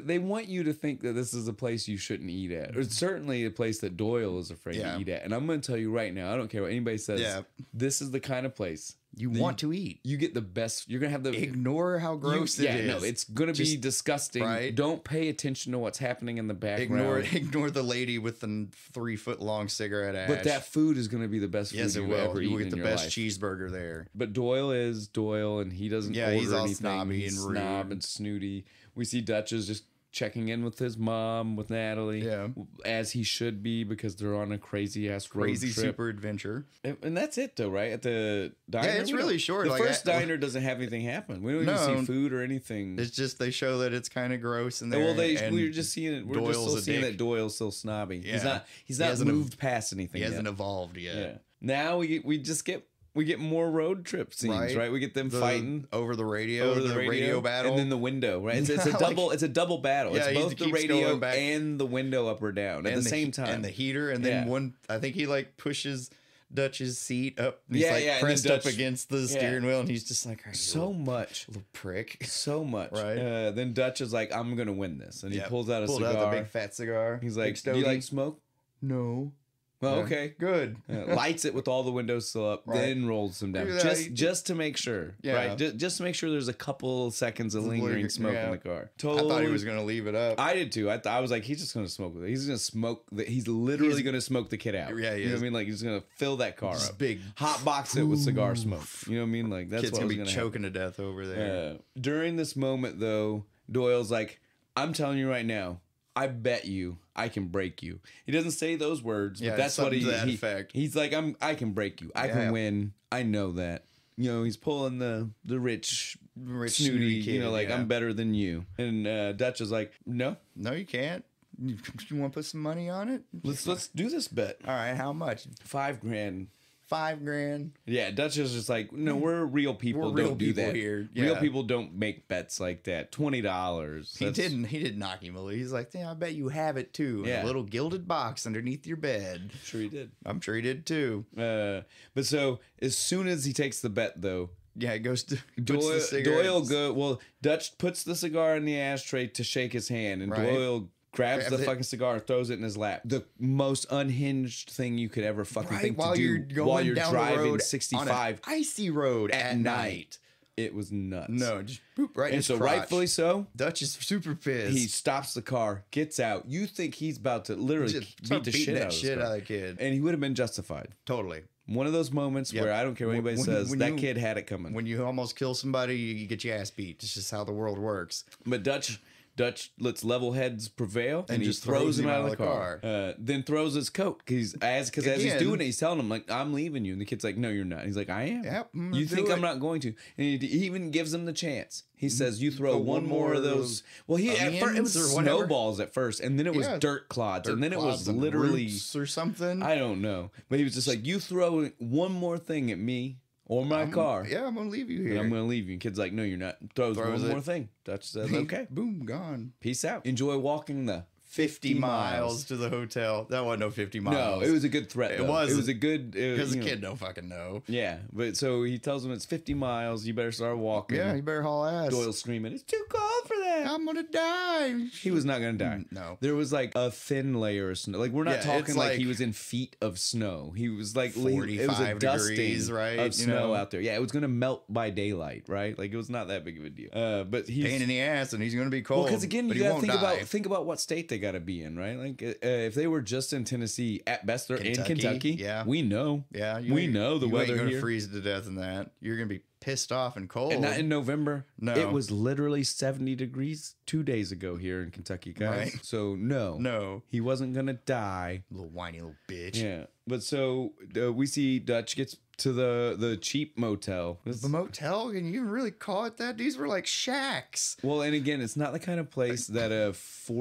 they want you to think that this is a place you shouldn't eat at. Or it's certainly a place that Doyle is afraid to eat at. And I'm going to tell you right now, I don't care what anybody says. Yeah. This is the kind of place you want to eat. You get the best. You're going to have the... Ignore how gross it is. Yeah, no, it's going to be disgusting. Right? Don't pay attention to what's happening in the background. Ignore the lady with the 3-foot-long cigarette ash. But that food is going to be the best food you've ever eaten in your life. You will get the best cheeseburger there. But Doyle is Doyle, and he doesn't order he's all anything. Snobby he's and rude. Snob and snooty. We see Dutch is just checking in with his mom, with Natalie, as he should be, because they're on a crazy road trip. Super adventure. And that's it, though, right? At the diner, it's really short. The first diner doesn't have anything happen. We don't even see food or anything. It's just they show that it's kind of gross in there. Well, we're just seeing it. We're just still seeing that Doyle's still snobby. Yeah. He's not moved past anything. He hasn't evolved yet. Yeah. Now we get more road trip scenes, right? We get them fighting over the radio battle, and then the window, right? It's a double battle. It's both the radio and the window up or down at the same time, and the heater, and then I think he like pushes Dutch's seat up. He's pressed up against the steering wheel, and he's just like, so much, little prick, so much. Right? Then Dutch is like, I'm gonna win this, and he pulls out a cigar, out the big fat cigar. He's like, do you like smoke? No. Well, okay, good. Lights it with all the windows still up, then rolls them down, just to make sure, right? Just to make sure there's a couple seconds of lingering smoke in the car. Totally. I thought he was gonna leave it up. I did too. I was like, he's just gonna smoke with it. He's gonna smoke. He's literally gonna smoke the kid out. Yeah, you know what I mean? Like he's gonna fill that car up, big hot box it with cigar smoke. You know what I mean? Like that's kid's what gonna be choking to death over there. During this moment, though, Doyle's like, I'm telling you right now. I bet you I can break you. He doesn't say those words, but that's what he's like. I can break you. I can win. I know that. You know, he's pulling the rich snooty kid. You know, like I'm better than you. And Dutch is like, no, you can't. You want to put some money on it? Let's do this bet. All right, how much? $5,000. $5,000. Yeah, Dutch is just like, no, we're real people. Don't do that here. Real people don't make bets like that. $20. He didn't knock him a little. He's like, yeah, I bet you have it too. In a little gilded box underneath your bed. I'm sure he did. I'm sure he did too. But so as soon as he takes the bet, though. Yeah, it goes to Dutch puts the cigar in the ashtray to shake his hand, and Doyle grabs the fucking cigar, throws it in his lap. The most unhinged thing you could ever fucking think to do while you're driving 65 on an icy road at night. It was nuts. No, just poop right in his crotch. Rightfully so. Dutch is super pissed. He stops the car, gets out. You think he's about to literally beat the shit out of the kid. And he would have been justified. Totally. One of those moments where I don't care what anybody says, that kid had it coming. When you almost kill somebody, you get your ass beat. It's just how the world works. But Dutch lets level heads prevel and he just throws him out of the car. Then throws his coat because as he's doing it, he's telling him like, I'm leaving you. And the kid's like, no, you're not. He's like, I am. Yep, you think I'm not going to. And he even gives him the chance. He says, you throw one more of those. Well, at first, it was snowballs at first, and then it was dirt clods, and then it was literally or something. I don't know. But he was just like, you throw one more thing at me. Or my car. Yeah, I'm going to leave you here. I'm going to leave you. And kid's like, no, you're not. Throws one more thing. Dutch says, okay. Boom, gone. Peace out. Enjoy walking the 50 miles to the hotel. That wasn't no 50 miles. No, it was a good threat. Though. It was a good... Because the kid don't fucking know. Yeah, but so he tells him it's 50 miles. You better start walking. Yeah, you better haul ass. Doyle's screaming, it's too cold for that. I'm gonna die. He was not gonna die. No. There was like a thin layer of snow. Like we're not Yeah, talking it's like he like was in feet of snow. He was like it was a 45 dusting degrees, right? of snow out there. Yeah, it was gonna melt by daylight, right? Like it was not that big of a deal. But he's Pain in the ass, and he's gonna be cold. well, because again, but you he gotta won't think die. about what state they gotta be in, right? Like if they were just in Tennessee, at best they're in Kentucky, Kentucky. yeah. We know. Yeah, we know the you weather ain't gonna here. freeze to death in that. You're gonna be pissed off and cold. And not in November. No. It was literally 70 degrees 2 days ago here in Kentucky, guys. Right. So no, he wasn't gonna die. Little whiny little bitch. Yeah, but so we see Dutch gets to the cheap motel. The motel? Can you even really call it that? These were like shacks. Well, and again, it's not the kind of place that a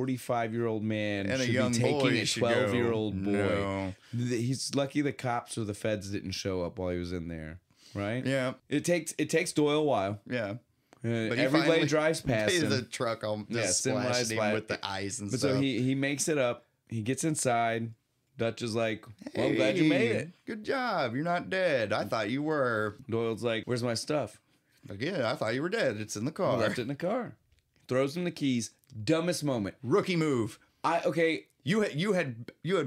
45-year-old man And a should young be taking boy a should go. 12-year-old boy. No. He's lucky the cops or the feds didn't show up while he was in there, right? Yeah. It takes Doyle a while. Yeah. But he every finally blade drives past him. The truck all just semi splashed him splat. with the ice and But stuff. so he makes it up. He gets inside. Dutch is like, well, I'm glad you made it. Good job. You're not dead. I thought you were. Doyle's like, where's my stuff? Again, I thought you were dead. It's in the car. I left it in the car. Throws him the keys. Dumbest moment. Rookie move. Okay. You had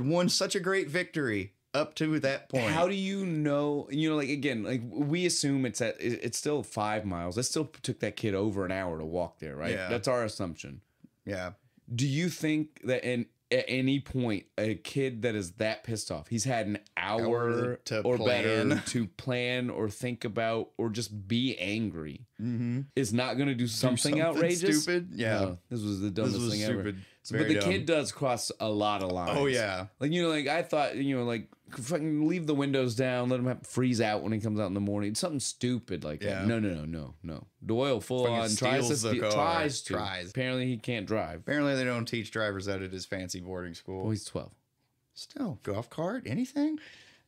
won such a great victory up to that point. How do you know? You know, like again, like we assume it's still 5 miles. That still took that kid over an hour to walk there, right? Yeah. That's our assumption. Yeah. Do you think that at any point a kid that is that pissed off, he's had an hour to or plan. better to plan or think about or just be angry, is not going to do something outrageous? stupid? Yeah. No, this was the dumbest was thing ever. stupid. But Very the dumb. kid does cross a lot of lines. Oh, yeah. Like, you know, like I thought, you know, like fucking leave the windows down, let him have freeze out when he comes out in the morning. Something stupid like Yeah. that. No. Doyle full Fucking on steals the car. tries to. Tries. Apparently he can't drive. Apparently, they don't teach drivers that at his fancy boarding school. Well, he's 12. Still, golf cart, anything?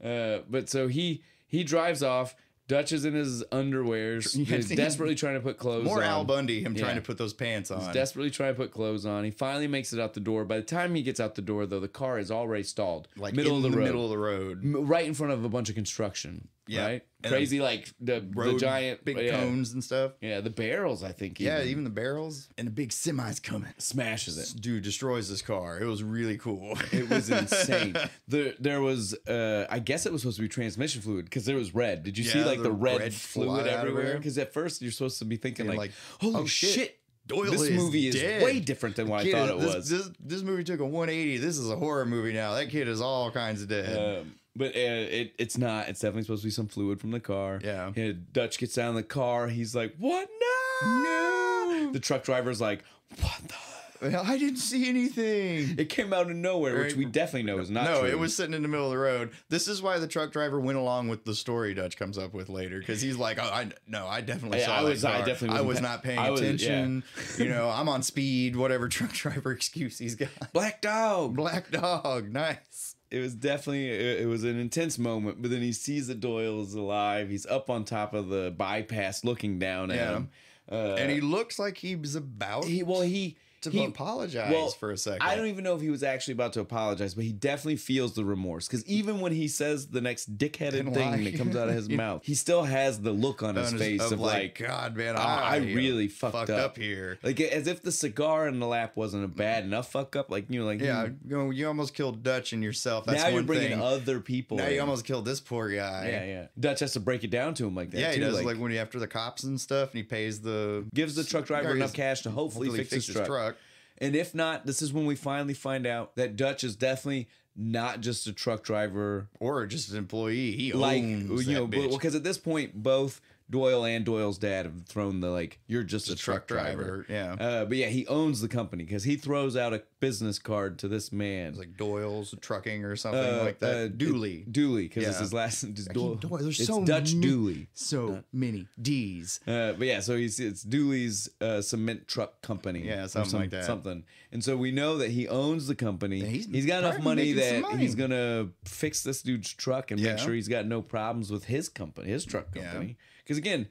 But so he drives off. Dutch is in his underwears. He's desperately trying to put clothes More on. Al Bundy, him Yeah. trying to put those pants on. He's desperately trying to put clothes on. He finally makes it out the door. By the time he gets out the door, though, the car is already stalled. like middle in of the road. middle of the road. Right in front of a bunch of construction. Yeah. Right? And Crazy, like the giant. big yeah. cones and stuff. Yeah, the barrels, I think. Yeah, even the barrels. And the big semi's coming. smashes it. Dude destroys this car. It was really cool. It was insane. There was, I guess it was supposed to be transmission fluid because there was red. Did you see Yeah, like the the red red fluid fly out everywhere? everywhere. Because at first you're supposed to be thinking And like, like, holy oh, shit. shit. Doyle This is movie is dead. way different than what I thought it was. This movie took a 180. This is a horror movie now. That kid is all kinds of dead. But it's not. It's definitely supposed to be some fluid from the car. Yeah. Dutch gets down in the car. He's like, what? No. No. The truck driver's like, what the? I didn't see anything. It came out of nowhere, which Right. we definitely know is not No, true. it was sitting in the middle of the road. This is why the truck driver went along with the story Dutch comes up with later, because he's like, "Oh, I definitely Yeah, saw I that was- I car. definitely I wasn't was pa- not paying I was- attention. You know, I'm on speed. Whatever truck driver excuse he's got. Black Dog. Black dog, nice. It was definitely it was an intense moment, but then he sees that Doyle is alive. He's up on top of the bypass, looking down at Yeah. him, And he looks like he was about he to apologize for a second. I don't even know if he was actually about to apologize, but he definitely feels the remorse. Because even when he says the next dickheaded And thing lie. that comes out of his mouth, he still has the look on his face of like, God, man, I really fucked up here. like as if the cigar in the lap wasn't a bad enough fuck up. Like, you know, like Yeah, you almost killed Dutch and yourself. That's now you're one bringing thing. other people. Now in. you almost killed this poor guy. yeah. Dutch has to break it down to him like that. Yeah, he too, does. Like when he after the cops and stuff, and he pays gives the truck driver enough cash to hopefully fix his truck. And if not, this is when we finally find out that Dutch is definitely not just a truck driver, or just an employee. He like owns you know, that bitch. because at this point both Doyle and Doyle's dad have thrown the like, you're just a truck driver. Yeah, But yeah, he owns the company because he throws out a business card to this man. it's like Doyle's Trucking or something like that. Dooley. Dooley, because it's Yeah. his last name. Just Doyle. There's it's so Dutch many- Dooley. So many D's. But yeah, so it's Dooley's cement truck company. Yeah, or something like that. Something. And so we know that he owns the company. Yeah, he's got enough probably money making some that money. he's gonna fix this dude's truck and make Yeah. sure he's got no problems with his company, his truck Yeah. company. Because again,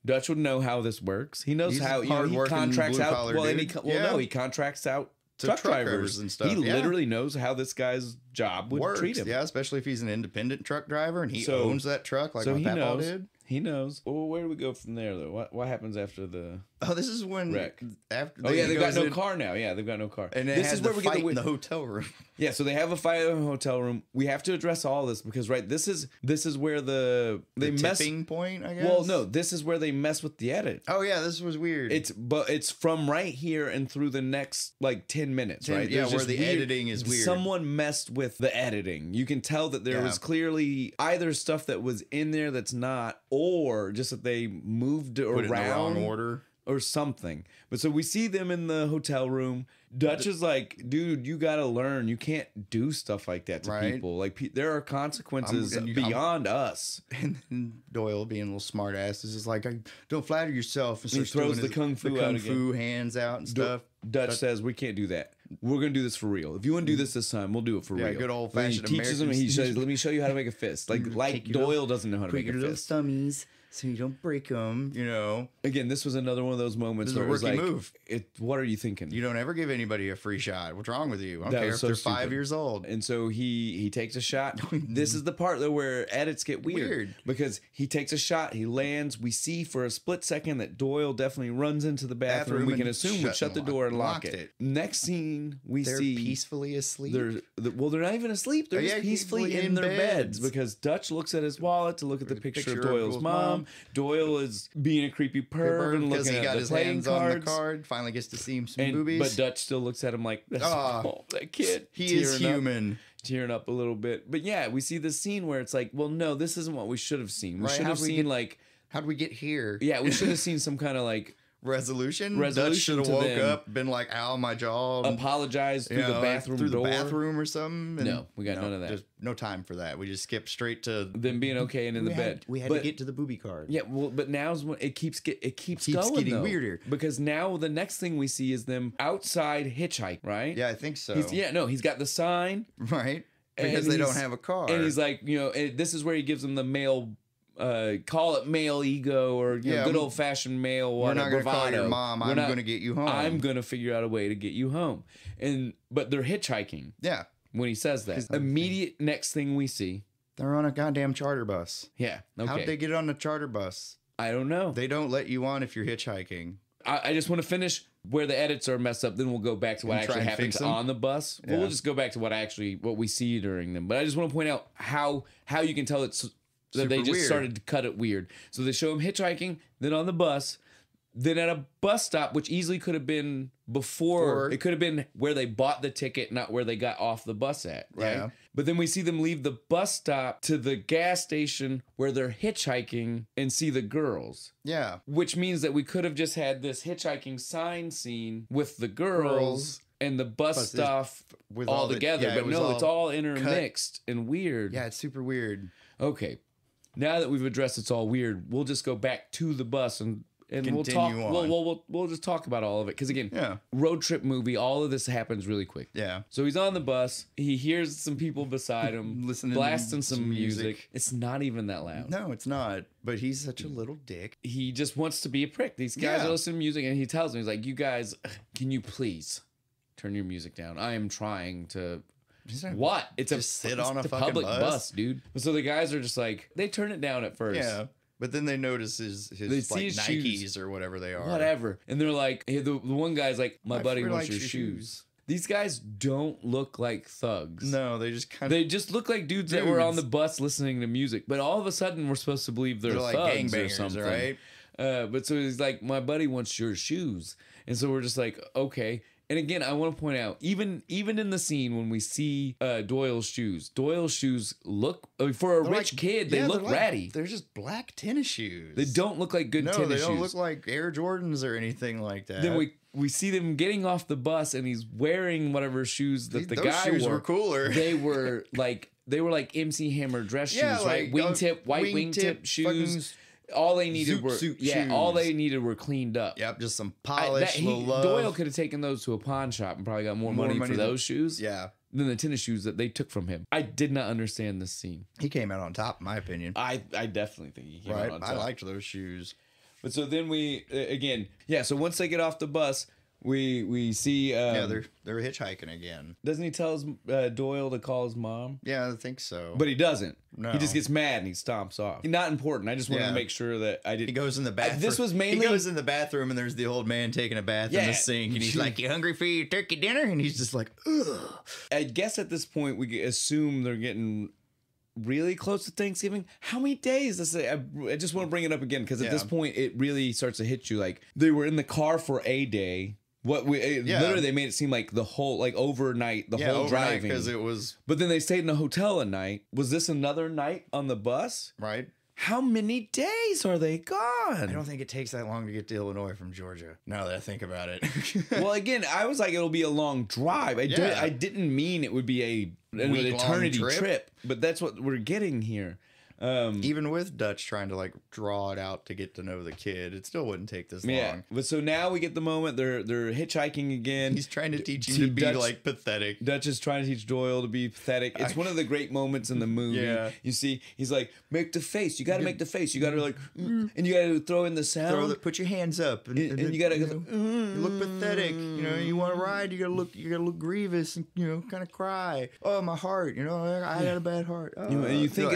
Dutch would know how this works. He knows He's how a he hard-working, contracts out. blue-collar Well, and dude. no, Yeah. he contracts out To truck truck drivers drivers and stuff, He yeah. literally knows how this guy's job would Works. treat him. Yeah, especially if he's an independent truck driver and he So- owns that truck like so my he papa knows. did. He knows. Well, where do we go from there, though? What happens after the Oh, this is when wreck. After Oh yeah, they've got no car now. Yeah, they've got no car. And this is where we get in the hotel room. Yeah, so they have a fight in a hotel room. We have to address all this because this is where they mess. Tipping point, I guess. Well, no, this is where they mess with the edit. Oh yeah, this was weird. It's from right here and through the next like 10 minutes, right? Yeah, where the editing is weird. Someone messed with the editing. You can tell that there was clearly either stuff that was in there that's not, or just that they moved it around in the wrong order or something. But so we see them in the hotel room. Dutch is like, dude, you gotta learn. You can't do stuff like that to people. Like, there are consequences beyond us. And then Doyle, being a little smart ass, is just like, don't flatter yourself. And he throws the kung fu hands out and stuff. Dutch says, we can't do that. We're gonna do this for real. If you want to do this time, we'll do it for real. Good old fashioned. He teaches him. He says, "Let me show you how to make a fist." Like Doyle doesn't know how to make a fist. Little stummies, so you don't break them. You know. Again, this was another one of those moments where it was like, move. What are you thinking? You don't ever give anybody a free shot. What's wrong with you? I don't care if they're 5 years old. And so he takes a shot. This is the part though where edits get weird because he takes a shot. He lands. We see for a split second that Doyle definitely runs into the bathroom. We can assume would shut the door and lock it. Next scene, they're peacefully asleep. They're not even asleep. They're just peacefully in their beds because Dutch looks at his wallet to look at the picture of Doyle's mom. Doyle is being a creepy perv and looking at the playing cards. On the card. Finally gets to see him some boobies. But Dutch still looks at him like, that kid. He is human. Tearing up a little bit. But yeah, we see this scene where it's like, well, no, this isn't what we should have seen. We should have seen how'd we get here? Yeah, we should have seen some kind of like resolution. Dutch should have woke up, been like, ow, my jaw. Apologized through the bathroom door. Through the bathroom or something. No, we got none of that. There's no time for that. We just skipped straight to them being okay and in the bed. We had to get to the booby card. Yeah, well, but now's when it keeps going, getting weirder. Because now the next thing we see is them outside hitchhike, right? Yeah, I think so. He's got the sign. Right. Because they don't have a car. And he's like, this is where he gives them the male call it male ego or good old fashioned male. We're not going to call your mom. I'm going to get you home. I'm going to figure out a way to get you home. But they're hitchhiking. Yeah. When he says that, immediate next thing we see, they're on a goddamn charter bus. Yeah. Okay. How'd they get on the charter bus? I don't know. They don't let you on if you're hitchhiking. I just want to finish where the edits are messed up. Then we'll go back to what actually happens on the bus. Yeah. We'll just go back to what we see during them. But I just want to point out how you can tell that they just started to cut it weird. So they show him hitchhiking, then on the bus, then at a bus stop, which easily could have been before. It could have been where they bought the ticket, not where they got off the bus at, right? Yeah. But then we see them leave the bus stop to the gas station where they're hitchhiking and see the girls. Yeah. Which means that we could have just had this hitchhiking sign scene with the girls and the bus stuff all together. But no, it's all intermixed and weird. Yeah, it's super weird. Okay. Now that we've addressed it's all weird, we'll just go back to the bus and we'll talk. We'll just talk about all of it because again, road trip movie. All of this happens really quick. Yeah. So he's on the bus. He hears some people beside him blasting some music. It's not even that loud. No, it's not. But he's such a little dick. He just wants to be a prick. These guys are listening to music, and he tells me, he's like, "You guys, can you please turn your music down? I am trying to." What? It's sit on a fucking public bus, dude. So the guys are just like, they turn it down at first. Yeah. But then they notice his Nikes shoes, or whatever they are. Whatever. And they're like, the one guy's like, my buddy wants your shoes. These guys don't look like thugs. No, they just they just look like dudes that were on the bus listening to music. But all of a sudden, we're supposed to believe they're like thugs gangbangers, or something. Right? But so he's like, my buddy wants your shoes. And so we're just like, okay. And again, I want to point out, even in the scene when we see Doyle's shoes look, for a rich kid, they look ratty. They're just black tennis shoes. They don't look like good tennis shoes. No, they don't look like Air Jordans or anything like that. Then we see them getting off the bus, and he's wearing whatever shoes that the guy shoes wore. Were cooler. They were like MC Hammer dress shoes, right? Wingtip, white wingtip shoes. All they needed were cleaned up. Yep, just some polish. Doyle could have taken those to a pawn shop and probably got more money for those shoes. Yeah. Than the tennis shoes that they took from him. I did not understand this scene. He came out on top, in my opinion. I definitely think he came out on top. I liked those shoes. But so then so once they get off the bus, we see. Yeah, they're hitchhiking again. Doesn't he tell his, Doyle to call his mom? Yeah, I think so. But he doesn't. No. He just gets mad and he stomps off. Not important. I just wanted to make sure that I did. He goes in the bathroom. This was mainly. He goes in the bathroom and there's the old man taking a bath in the sink, and he's like, "You hungry for your turkey dinner?" And he's just like, "Ugh." I guess at this point we assume they're getting really close to Thanksgiving. How many days? I just want to bring it up again because at this point it really starts to hit you. Like they were in the car for a day. Literally they made it seem like the whole overnight whole driving because it was. But then they stayed in a hotel a night. Was this another night on the bus? Right. How many days are they gone? I don't think it takes that long to get to Illinois from Georgia. Now that I think about it. Well, again, I was like, it'll be a long drive. I didn't mean it would be an eternity trip, but that's what we're getting here. Even with Dutch trying to like draw it out to get to know the kid, it still wouldn't take this long. But so now we get the moment they're hitchhiking again. He's trying to teach him to be like pathetic. Dutch is trying to teach Doyle to be pathetic. It's one of the great moments in the movie. Yeah. You see, he's like, make the face. You got to make the face. You got to like, and you got to throw in the sound. Put your hands up, and you got to you look pathetic. You know, you want to ride. You gotta look grievous, and kind of cry. Oh, my heart. I had a bad heart. Oh. And you think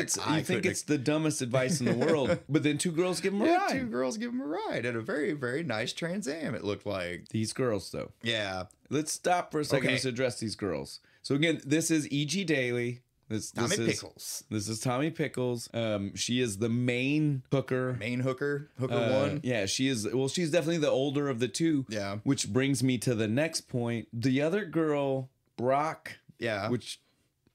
it's the dumbest advice in the world, but then two girls give him a ride. Two girls give him a ride at a very, very nice Trans Am, it looked like. These girls, though. Yeah. Let's stop for a second to address these girls. So again, this is E.G. Daily. Tommy Pickles. This is Tommy Pickles. She is the main hooker. Hooker one. Yeah, she is. Well, she's definitely the older of the two. Yeah. Which brings me to the next point. The other girl, Brock. Yeah.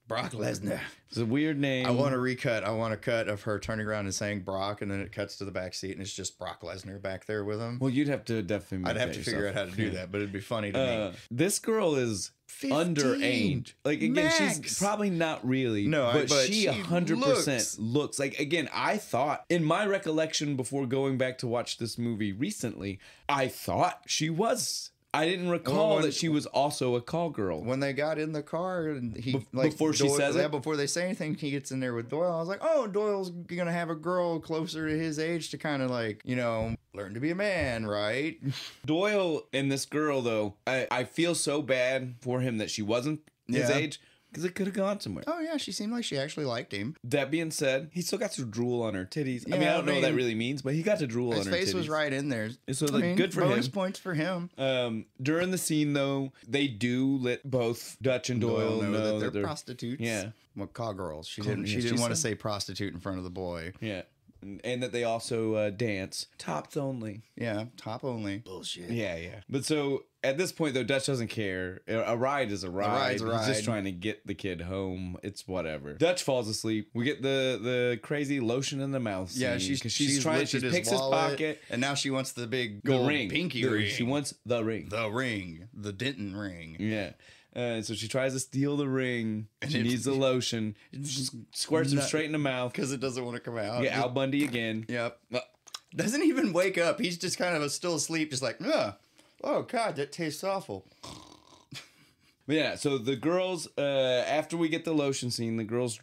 Brock Lesnar. It's a weird name. I want a cut of her turning around and saying Brock, and then it cuts to the back seat, and it's just Brock Lesnar back there with him. Well, you'd have to definitely. I'd have to figure out how to do that, but it'd be funny to me. This girl is 15. Underage. Like again, Max. she's probably not really. No, but she 100% looks like. Again, I thought in my recollection before going back to watch this movie recently, I thought she was. I didn't recall that she was also a call girl. When they got in the car and before she says it, before they say anything, he gets in there with Doyle. I was like, oh, Doyle's gonna have a girl closer to his age to kind of learn to be a man, right? Doyle and this girl though, I feel so bad for him that she wasn't his age. Because it could have gone somewhere. Oh, yeah. She seemed like she actually liked him. That being said, he still got to drool on her titties. I don't know what that really means, but he got to drool on her titties. His face was right in there. So, good for him. Bonus points for him. During the scene, though, they do let both Dutch and Doyle know that they're prostitutes. Yeah. Well, call girls. She didn't want to say prostitute in front of the boy. Yeah. And that they also dance. Tops only. Yeah, top only. Bullshit. Yeah. But so at this point, though, Dutch doesn't care. A ride is a ride. A ride's a ride. He's just trying to get the kid home. It's whatever. Dutch falls asleep. We get the crazy lotion in the mouth scene. Yeah, she's trying. She picks his pocket, and now she wants the big gold pinky ring. She wants the ring. The Denton ring. Yeah. So she tries to steal the ring. She needs the lotion. Squirts him straight in the mouth because it doesn't want to come out. Yeah, Al Bundy again. Yep. Doesn't even wake up. He's just kind of still asleep, just like, oh God, that tastes awful. But yeah, so the girls, after we get the lotion scene, the girls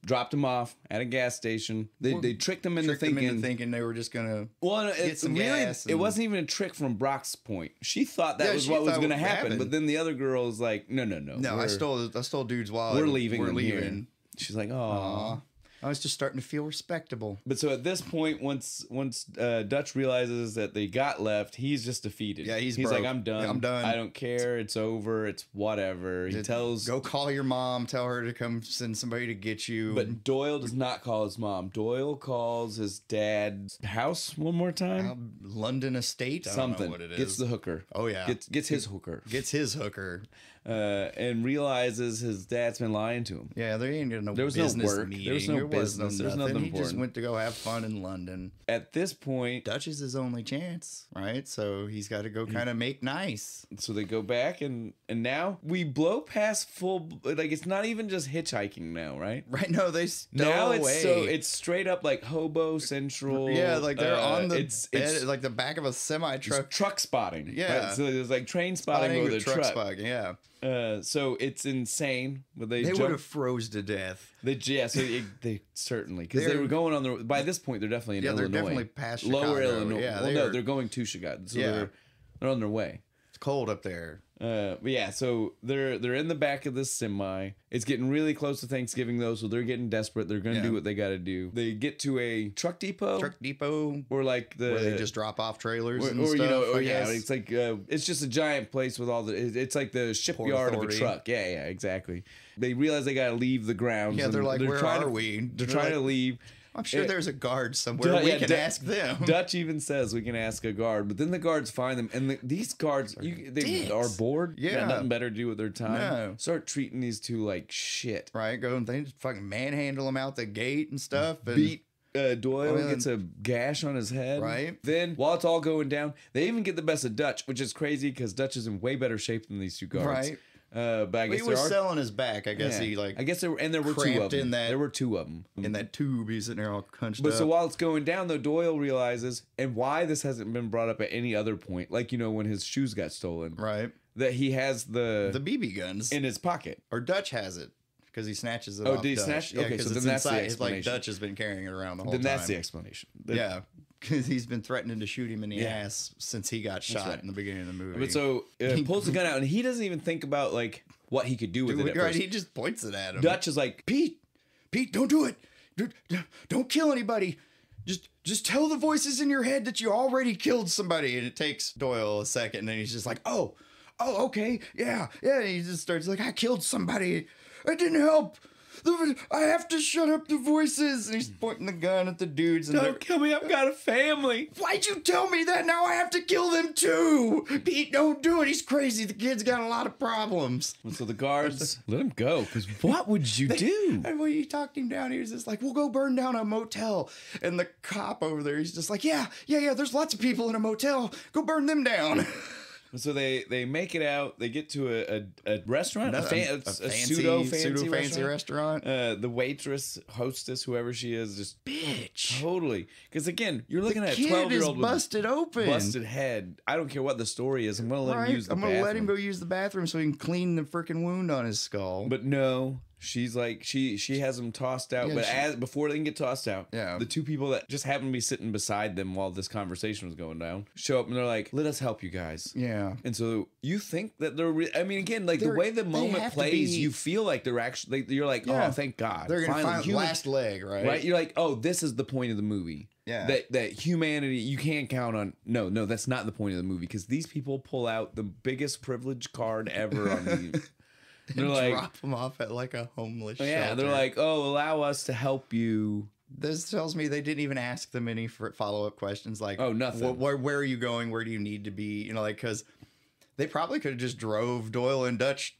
dropped him off at a gas station. They tricked him into thinking they were just gonna get some gas. It wasn't even a trick from Brock's point. She thought that was what was gonna happen, but then the other girl is like, no. No, I stole dude's wallet. We're leaving. Here. She's like, oh. I was just starting to feel respectable. But so at this point, once Dutch realizes that they got left, he's just defeated. Yeah, he's like, I'm done. I'm done. I don't care. It's over. It's whatever. He tells... Go call your mom. Tell her to come send somebody to get you. But Doyle does not call his mom. Doyle calls his dad's house one more time. London estate? Something. I don't know what it is. Gets the hooker. Oh, yeah. Gets his hooker. Gets his hooker. And realizes his dad's been lying to him. Yeah, there ain't no there was business no work. meeting. There was no business. There's nothing important. He just went to go have fun in London. At this point, Dutch is his only chance, right? So he's got to go kind of make nice. So they go back, and now we blow past full. Like it's not even just hitchhiking now, right? Right. No, they now it's straight up like hobo central. Yeah, like they're on the it's like the back of a semi truck. Truck spotting. Yeah. Right? So there's like train spotting with a truck. Spotting, yeah. So it's insane. But they would have froze to death. They certainly, because they were going on their. By this point, they're definitely in Illinois. They're definitely past Chicago. Lower Illinois. Yeah, no, they're going to Chicago. So they're on their way. cold up there. But yeah, so they're in the back of this semi. It's getting really close to Thanksgiving though, so they're getting desperate. They're gonna do what they gotta do. They get to a truck depot, or like where they just drop off trailers, and or stuff, you know, I guess. it's like it's just a giant place with all the. It's like the shipyard of a truck. Yeah, exactly. They realize they gotta leave the grounds. Yeah, they're like, where are we? They're trying to leave. I'm sure there's a guard somewhere. We can ask them. Dutch even says we can ask a guard, but then the guards find them, and these guards they are bored. Yeah, got nothing better to do with their time. No. Start treating these two like shit. Right, go and they just fucking manhandle them out the gate and stuff. And beat Doyle gets a gash on his head. Right. Then while it's all going down, they even get the best of Dutch, which is crazy because Dutch is in way better shape than these two guards. Right. But I guess he was selling his back. I guess he like. I guess there were two of them. There were two of them in that tube. He's sitting there all hunched But up. so while it's going down, though, Doyle realizes, and why this hasn't been brought up at any other point, like when his shoes got stolen, right? That he has the BB guns in his pocket, or Dutch has it. Because he snatches it. Oh, off did he Dutch. snatch? Yeah, Okay, so it's then that's the inside. explanation. It's like Dutch has been carrying it around the whole time. Then that's the explanation. Yeah, because he's been threatening to shoot him in the ass since he got shot in the beginning of the movie. But so he pulls the gun out, and he doesn't even think about like what he could do with it. At first. He just points it at him. Dutch is like, Pete, don't do it. Don't kill anybody. Just tell the voices in your head that you already killed somebody. And it takes Doyle a second, and then he's just like, oh, okay, yeah. And he just starts like, I killed somebody. It didn't help. I have to shut up the voices. And he's pointing the gun at the dudes. And don't kill me. I've got a family. Why'd you tell me that? Now I have to kill them too. Pete, don't do it. He's crazy. The kid's got a lot of problems. And so the guards let him go. Because what would you do? And when he talked him down, he was just like, we'll go burn down a motel. And the cop over there, he's just like, yeah. There's lots of people in a motel. Go burn them down. So they make it out. They get to a restaurant, a pseudo fancy restaurant. The waitress, hostess, whoever she is, just bitch. Totally. Because again, you're looking at a kid 12-year-old is busted open, busted head. I don't care what the story is. I'm gonna let him use the bathroom. I'm gonna let him go use the bathroom so he can clean the freaking wound on his skull. But no. She's like she has them tossed out, before they can get tossed out, the two people that just happen to be sitting beside them while this conversation was going down show up and they're like, "Let us help you guys." Yeah, and so you think that they're. I mean, again, like the way the moment plays, you feel like they're actually. You're like, "Oh, thank God, they're gonna find the last leg, right?" Right? You're like, "Oh, this is the point of the movie." Yeah, that humanity you can't count on. No, that's not the point of the movie because these people pull out the biggest privilege card ever on the. They're like, drop them off at like a homeless shelter. Yeah, they're like, oh, allow us to help you. This tells me they didn't even ask them any follow-up questions like, oh, nothing. Where are you going? Where do you need to be? Like, because they probably could have just drove Doyle and Dutch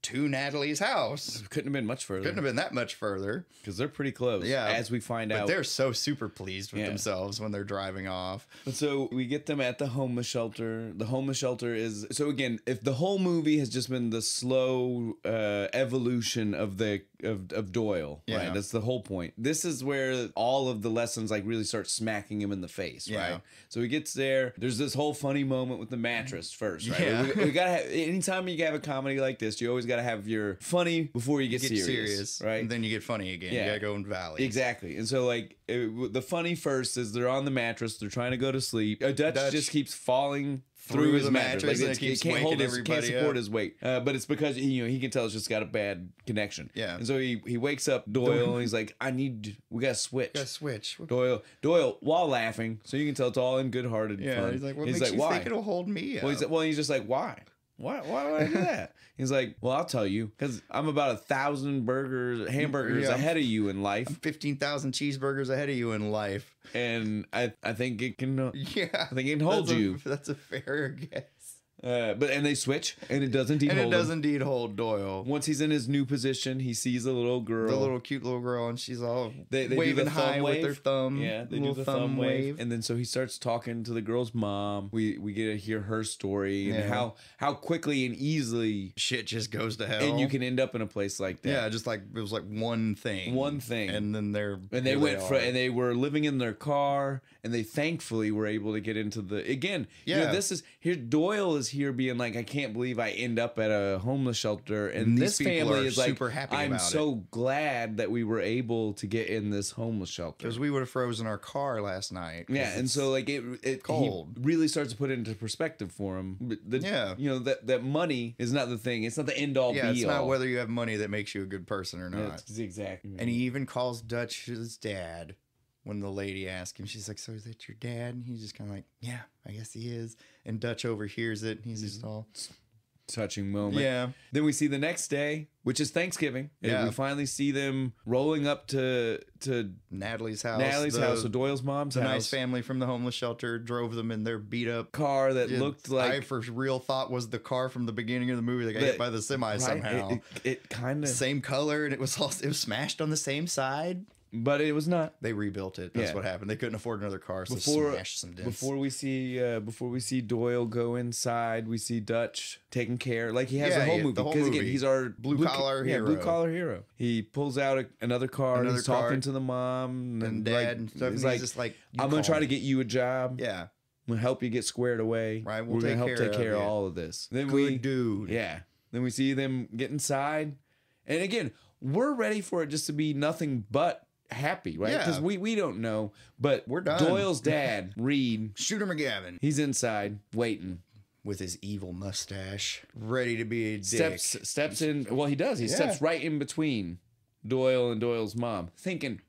to Natalie's house. Couldn't have been much further. Couldn't have been that much further. Because they're pretty close. Yeah. As we find out. But they're so super pleased with themselves when they're driving off. And so we get them at the homeless shelter. The homeless shelter is... So again, if the whole movie has just been the slow evolution of Doyle, right? That's the whole point. This is where all of the lessons like really start smacking him in the face, right? So he gets there. There's this whole funny moment with the mattress first, right? Yeah. We gotta have... Anytime you have a comedy like this, you always got to have your funny before you get serious, right? And then you get funny again. You gotta go in valley. Exactly. And so like the funny first is they're on the mattress, they're trying to go to sleep. Dutch just keeps falling through his mattress. Like, it can't hold can't support his weight. But it's because he can tell it's just got a bad connection. Yeah. And so he wakes up Doyle and he's like, we gotta switch. Doyle, while laughing, so you can tell it's all in good-hearted fun. He's like, what makes you think it'll hold me up? He's just like, why? Why would I do that? He's like, well, I'll tell you, because I'm about 1,000 hamburgers ahead of you in life. I'm 15,000 cheeseburgers ahead of you in life. And I think it can I think it can hold you. That's a fair guess. And they switch, and it does indeed hold Doyle. Once he's in his new position, he sees a little girl. The cute little girl, and she's all they waving do the high wave. with their thumb. Yeah, they do the thumb wave. And then so he starts talking to the girl's mom. We get to hear her story and how quickly and easily shit just goes to hell. And you can end up in a place like that. Yeah, just like it was like one thing. And then they were living in their car, and they thankfully were able to get into the this is here. Doyle is here being like, I can't believe I end up at a homeless shelter. And These this people family are is like, super happy I'm about so glad that we were able to get in this homeless shelter. Because we would have frozen our car last night. Yeah, and so like it cold. he really starts to put it into perspective for him. You know, that money is not the thing. It's not the end all be all. It's not whether you have money that makes you a good person or not. That's exactly. And he even calls Dutch his dad. When the lady asks him, she's like, so is that your dad? And he's just kind of like, yeah, I guess he is. And Dutch overhears it. And he's just all touching moment. Yeah. Then we see the next day, which is Thanksgiving. Yeah. And we finally see them rolling up to Natalie's house. So Doyle's mom's the house. nice family from the homeless shelter drove them in their beat up car that looked like I for real thought was the car from the beginning of the movie that got hit by the semi somehow. It kind of same color, and it was smashed on the same side. But it was not. They rebuilt it. That's what happened. They couldn't afford another car, so smashed some dents. Before we see Doyle go inside, we see Dutch taking care. Like he has the whole movie. Because again, he's our blue collar hero. Blue collar hero. He pulls out another car. And he's talking to the mom and dad and stuff. He's like, just like, I'm gonna try to get you a job. Yeah. I'm gonna help you get squared away. Right. We're gonna help take care of all of this. Then Good dude. Yeah. Then we see them get inside, and again, we're ready for it just to be nothing but happy, right? Because we don't know, but we're done. Doyle's dad, Reed, Shooter McGavin, he's inside waiting with his evil mustache, ready to be a dick. Steps in. Well, he does. He steps right in between Doyle and Doyle's mom, thinking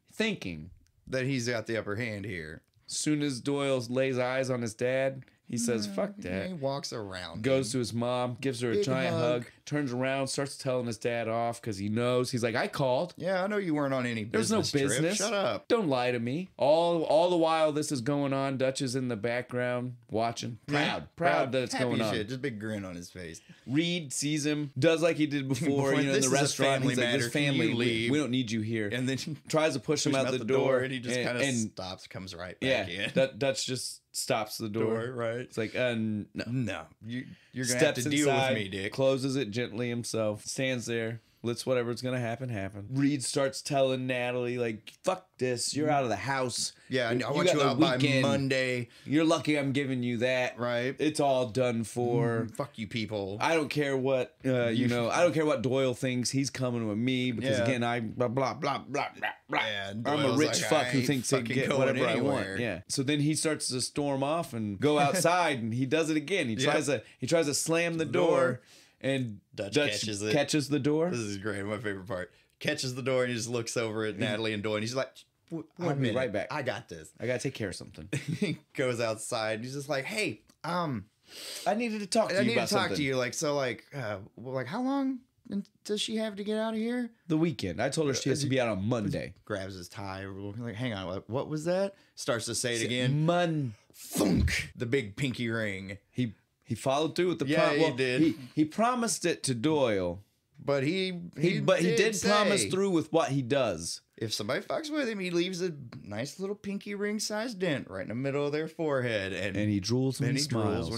that he's got the upper hand here. Soon as Doyle lays eyes on his dad, he says, fuck that. He walks around. Goes to his mom, gives her a giant hug, turns around, starts telling his dad off because he knows. He's like, I called. Yeah, I know you weren't on any business. There's no business. Trip. Shut up. Don't lie to me. All the while this is going on, Dutch is in the background watching. Proud that it's going on. Just a big grin on his face. Reed sees him, does like he did before, in the restaurant. He's like, this family, we don't need you here. And then tries to push him out the door. And he just kind of stops, comes right back in. Dutch just stops the door. Right. It's like, no. You're going to have to deal with me, Dick. Closes it gently himself, stands there, lets whatever's going to happen. Reed starts telling Natalie, like, fuck this, you're out of the house. Yeah, I want you out by Monday. You're lucky I'm giving you that. Right. It's all done for. Fuck you people. I don't care what, I don't care what Doyle thinks. He's coming with me because, again, I blah, blah, blah, blah, blah. Yeah, I'm a rich fuck who thinks he can get whatever I want. Yeah. So then he starts to storm off and go outside, and he does it again. He tries to slam the door, and Dutch catches the door. This is great. My favorite part. Catches the door, and he just looks over at Natalie and Doyle, and he's like, I'll be right back. I got this. I gotta take care of something. He goes outside, and he's just like, hey, I needed to talk to you about something. I need to talk to you. Like, how long does she have to get out of here? The weekend. I told her she has to be out on Monday. Grabs his tie. Like, hang on. What was that? Starts to say it again. Thunk. The big pinky ring. He followed through with the he did. He promised it to Doyle. But he did promise through with what he does. If somebody fucks with him, he leaves a nice little pinky ring sized dent right in the middle of their forehead. And he drools when he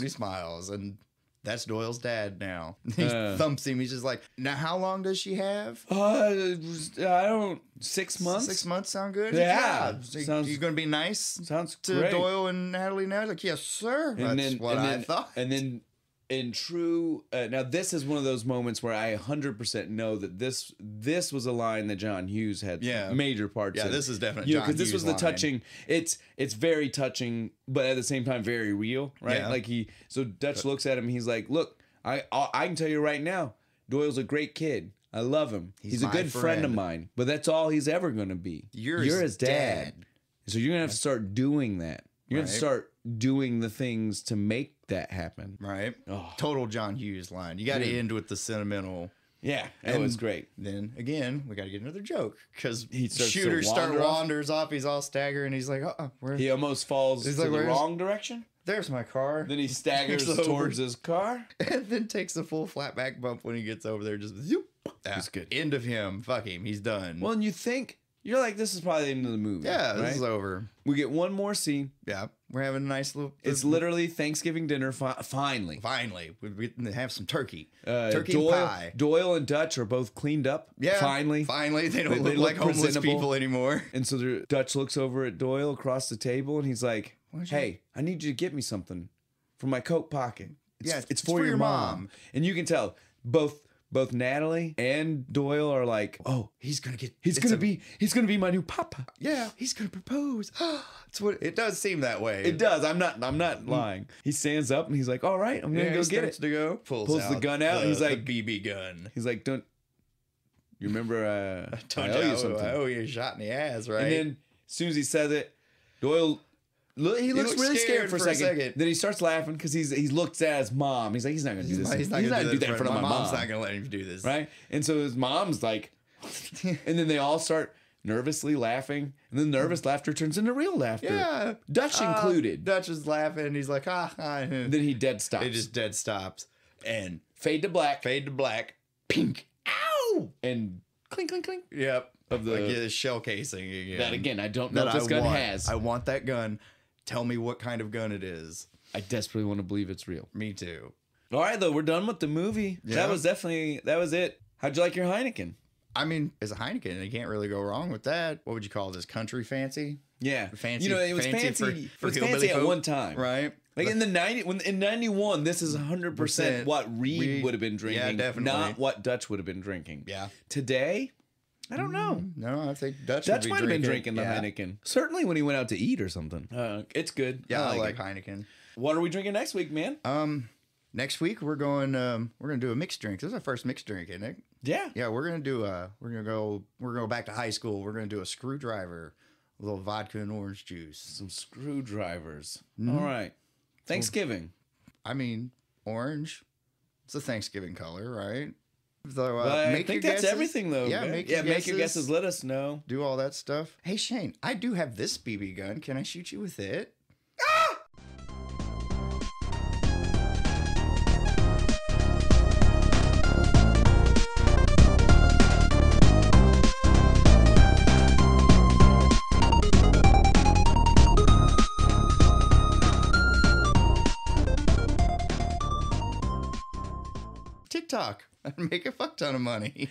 smiles. And that's Doyle's dad now. He thumps him. He's just like, now how long does she have? 6 months. 6 months sound good? Yeah. You going to be nice to great. Doyle and Natalie now? Like, yes, sir. That's what I thought. And then in true, now this is one of those moments where I 100% know that this was a line that John Hughes had major parts in. Yeah, this is definitely John Hughes' because this was the touching. It's very touching, but at the same time very real, right? Yeah. Like so Dutch looks at him. And he's like, "Look, I can tell you right now, Doyle's a great kid. I love him. He's a good friend of mine. But that's all he's ever going to be. You're his dad. So you're gonna have to start doing that. You're gonna start doing the things to make that happen. Right. Oh. Total John Hughes line. You got to end with the sentimental. Yeah, that was great. Then again, we got to get another joke because Shooter wanders off. He's all staggering. He's like, he almost falls to the wrong direction. There's my car. Then he staggers towards his car, and then takes a full flat back bump when he gets over there. Just zoop. That's good. End of him. Fuck him. He's done. Well, and you think. You're like, this is probably the end of the movie. Yeah, this is over. We get one more scene. Yeah, we're having a nice little... It's literally Thanksgiving dinner, finally. Finally. We have some turkey. Turkey and pie. Doyle and Dutch are both cleaned up. Yeah, finally. They don't look like homeless people anymore. And so Dutch looks over at Doyle across the table, and he's like, hey, I need you to get me something from my coat pocket. It's for your mom. And you can tell both Natalie and Doyle are like, oh, he's gonna be my new papa. Yeah, he's gonna propose. It's what it does seem that way. It does. I'm not lying. He stands up and he's like, all right, I'm gonna go get it. To go. Pulls the gun out and he's like, the BB gun. He's like, don't you remember? I owe you something. I owe you a shot in the ass, right? And then as soon as he says it, Doyle. He looks really scared for a second. Then he starts laughing because he looks at his mom. He's like, he's not gonna do this. He's not gonna do that in front of my mom. Mom's not gonna let him do this, right? And so his mom's like, and then they all start nervously laughing, and then nervous laughter turns into real laughter. Yeah, Dutch included. Dutch is laughing. He's like, And then he dead stops. It just dead stops and fade to black. Pink. Ow! And clink, clink, clink. Yep. Of the shell casing again. That again, I don't know if this gun has. I want that gun. Tell me what kind of gun it is. I desperately want to believe it's real. Me too. All right, though, we're done with the movie. Yeah. That was it. How'd you like your Heineken? I mean, it's a Heineken. You can't really go wrong with that. What would you call this? Country fancy? Yeah. Fancy. You know, it was fancy. It was fancy at one time. Right. Like in in 91, this is 100% what Reed would have been drinking. Yeah, definitely. Not what Dutch would have been drinking. Yeah. Today, I don't know. No, I think Dutch might have been drinking the Heineken. Certainly when he went out to eat or something. It's good. Yeah, I like Heineken. What are we drinking next week, man? Next week we're gonna do a mixed drink. This is our first mixed drink, isn't it? Yeah. Yeah, we're gonna go back to high school. We're gonna do a screwdriver, a little vodka and orange juice. Some screwdrivers. All right. Thanksgiving. I mean, orange. It's a Thanksgiving color, right? So, I think that's everything, though. Yeah, make your guesses. Let us know. Do all that stuff. Hey, Shane, I do have this BB gun. Can I shoot you with it? TikTok. I'd make a fuck ton of money.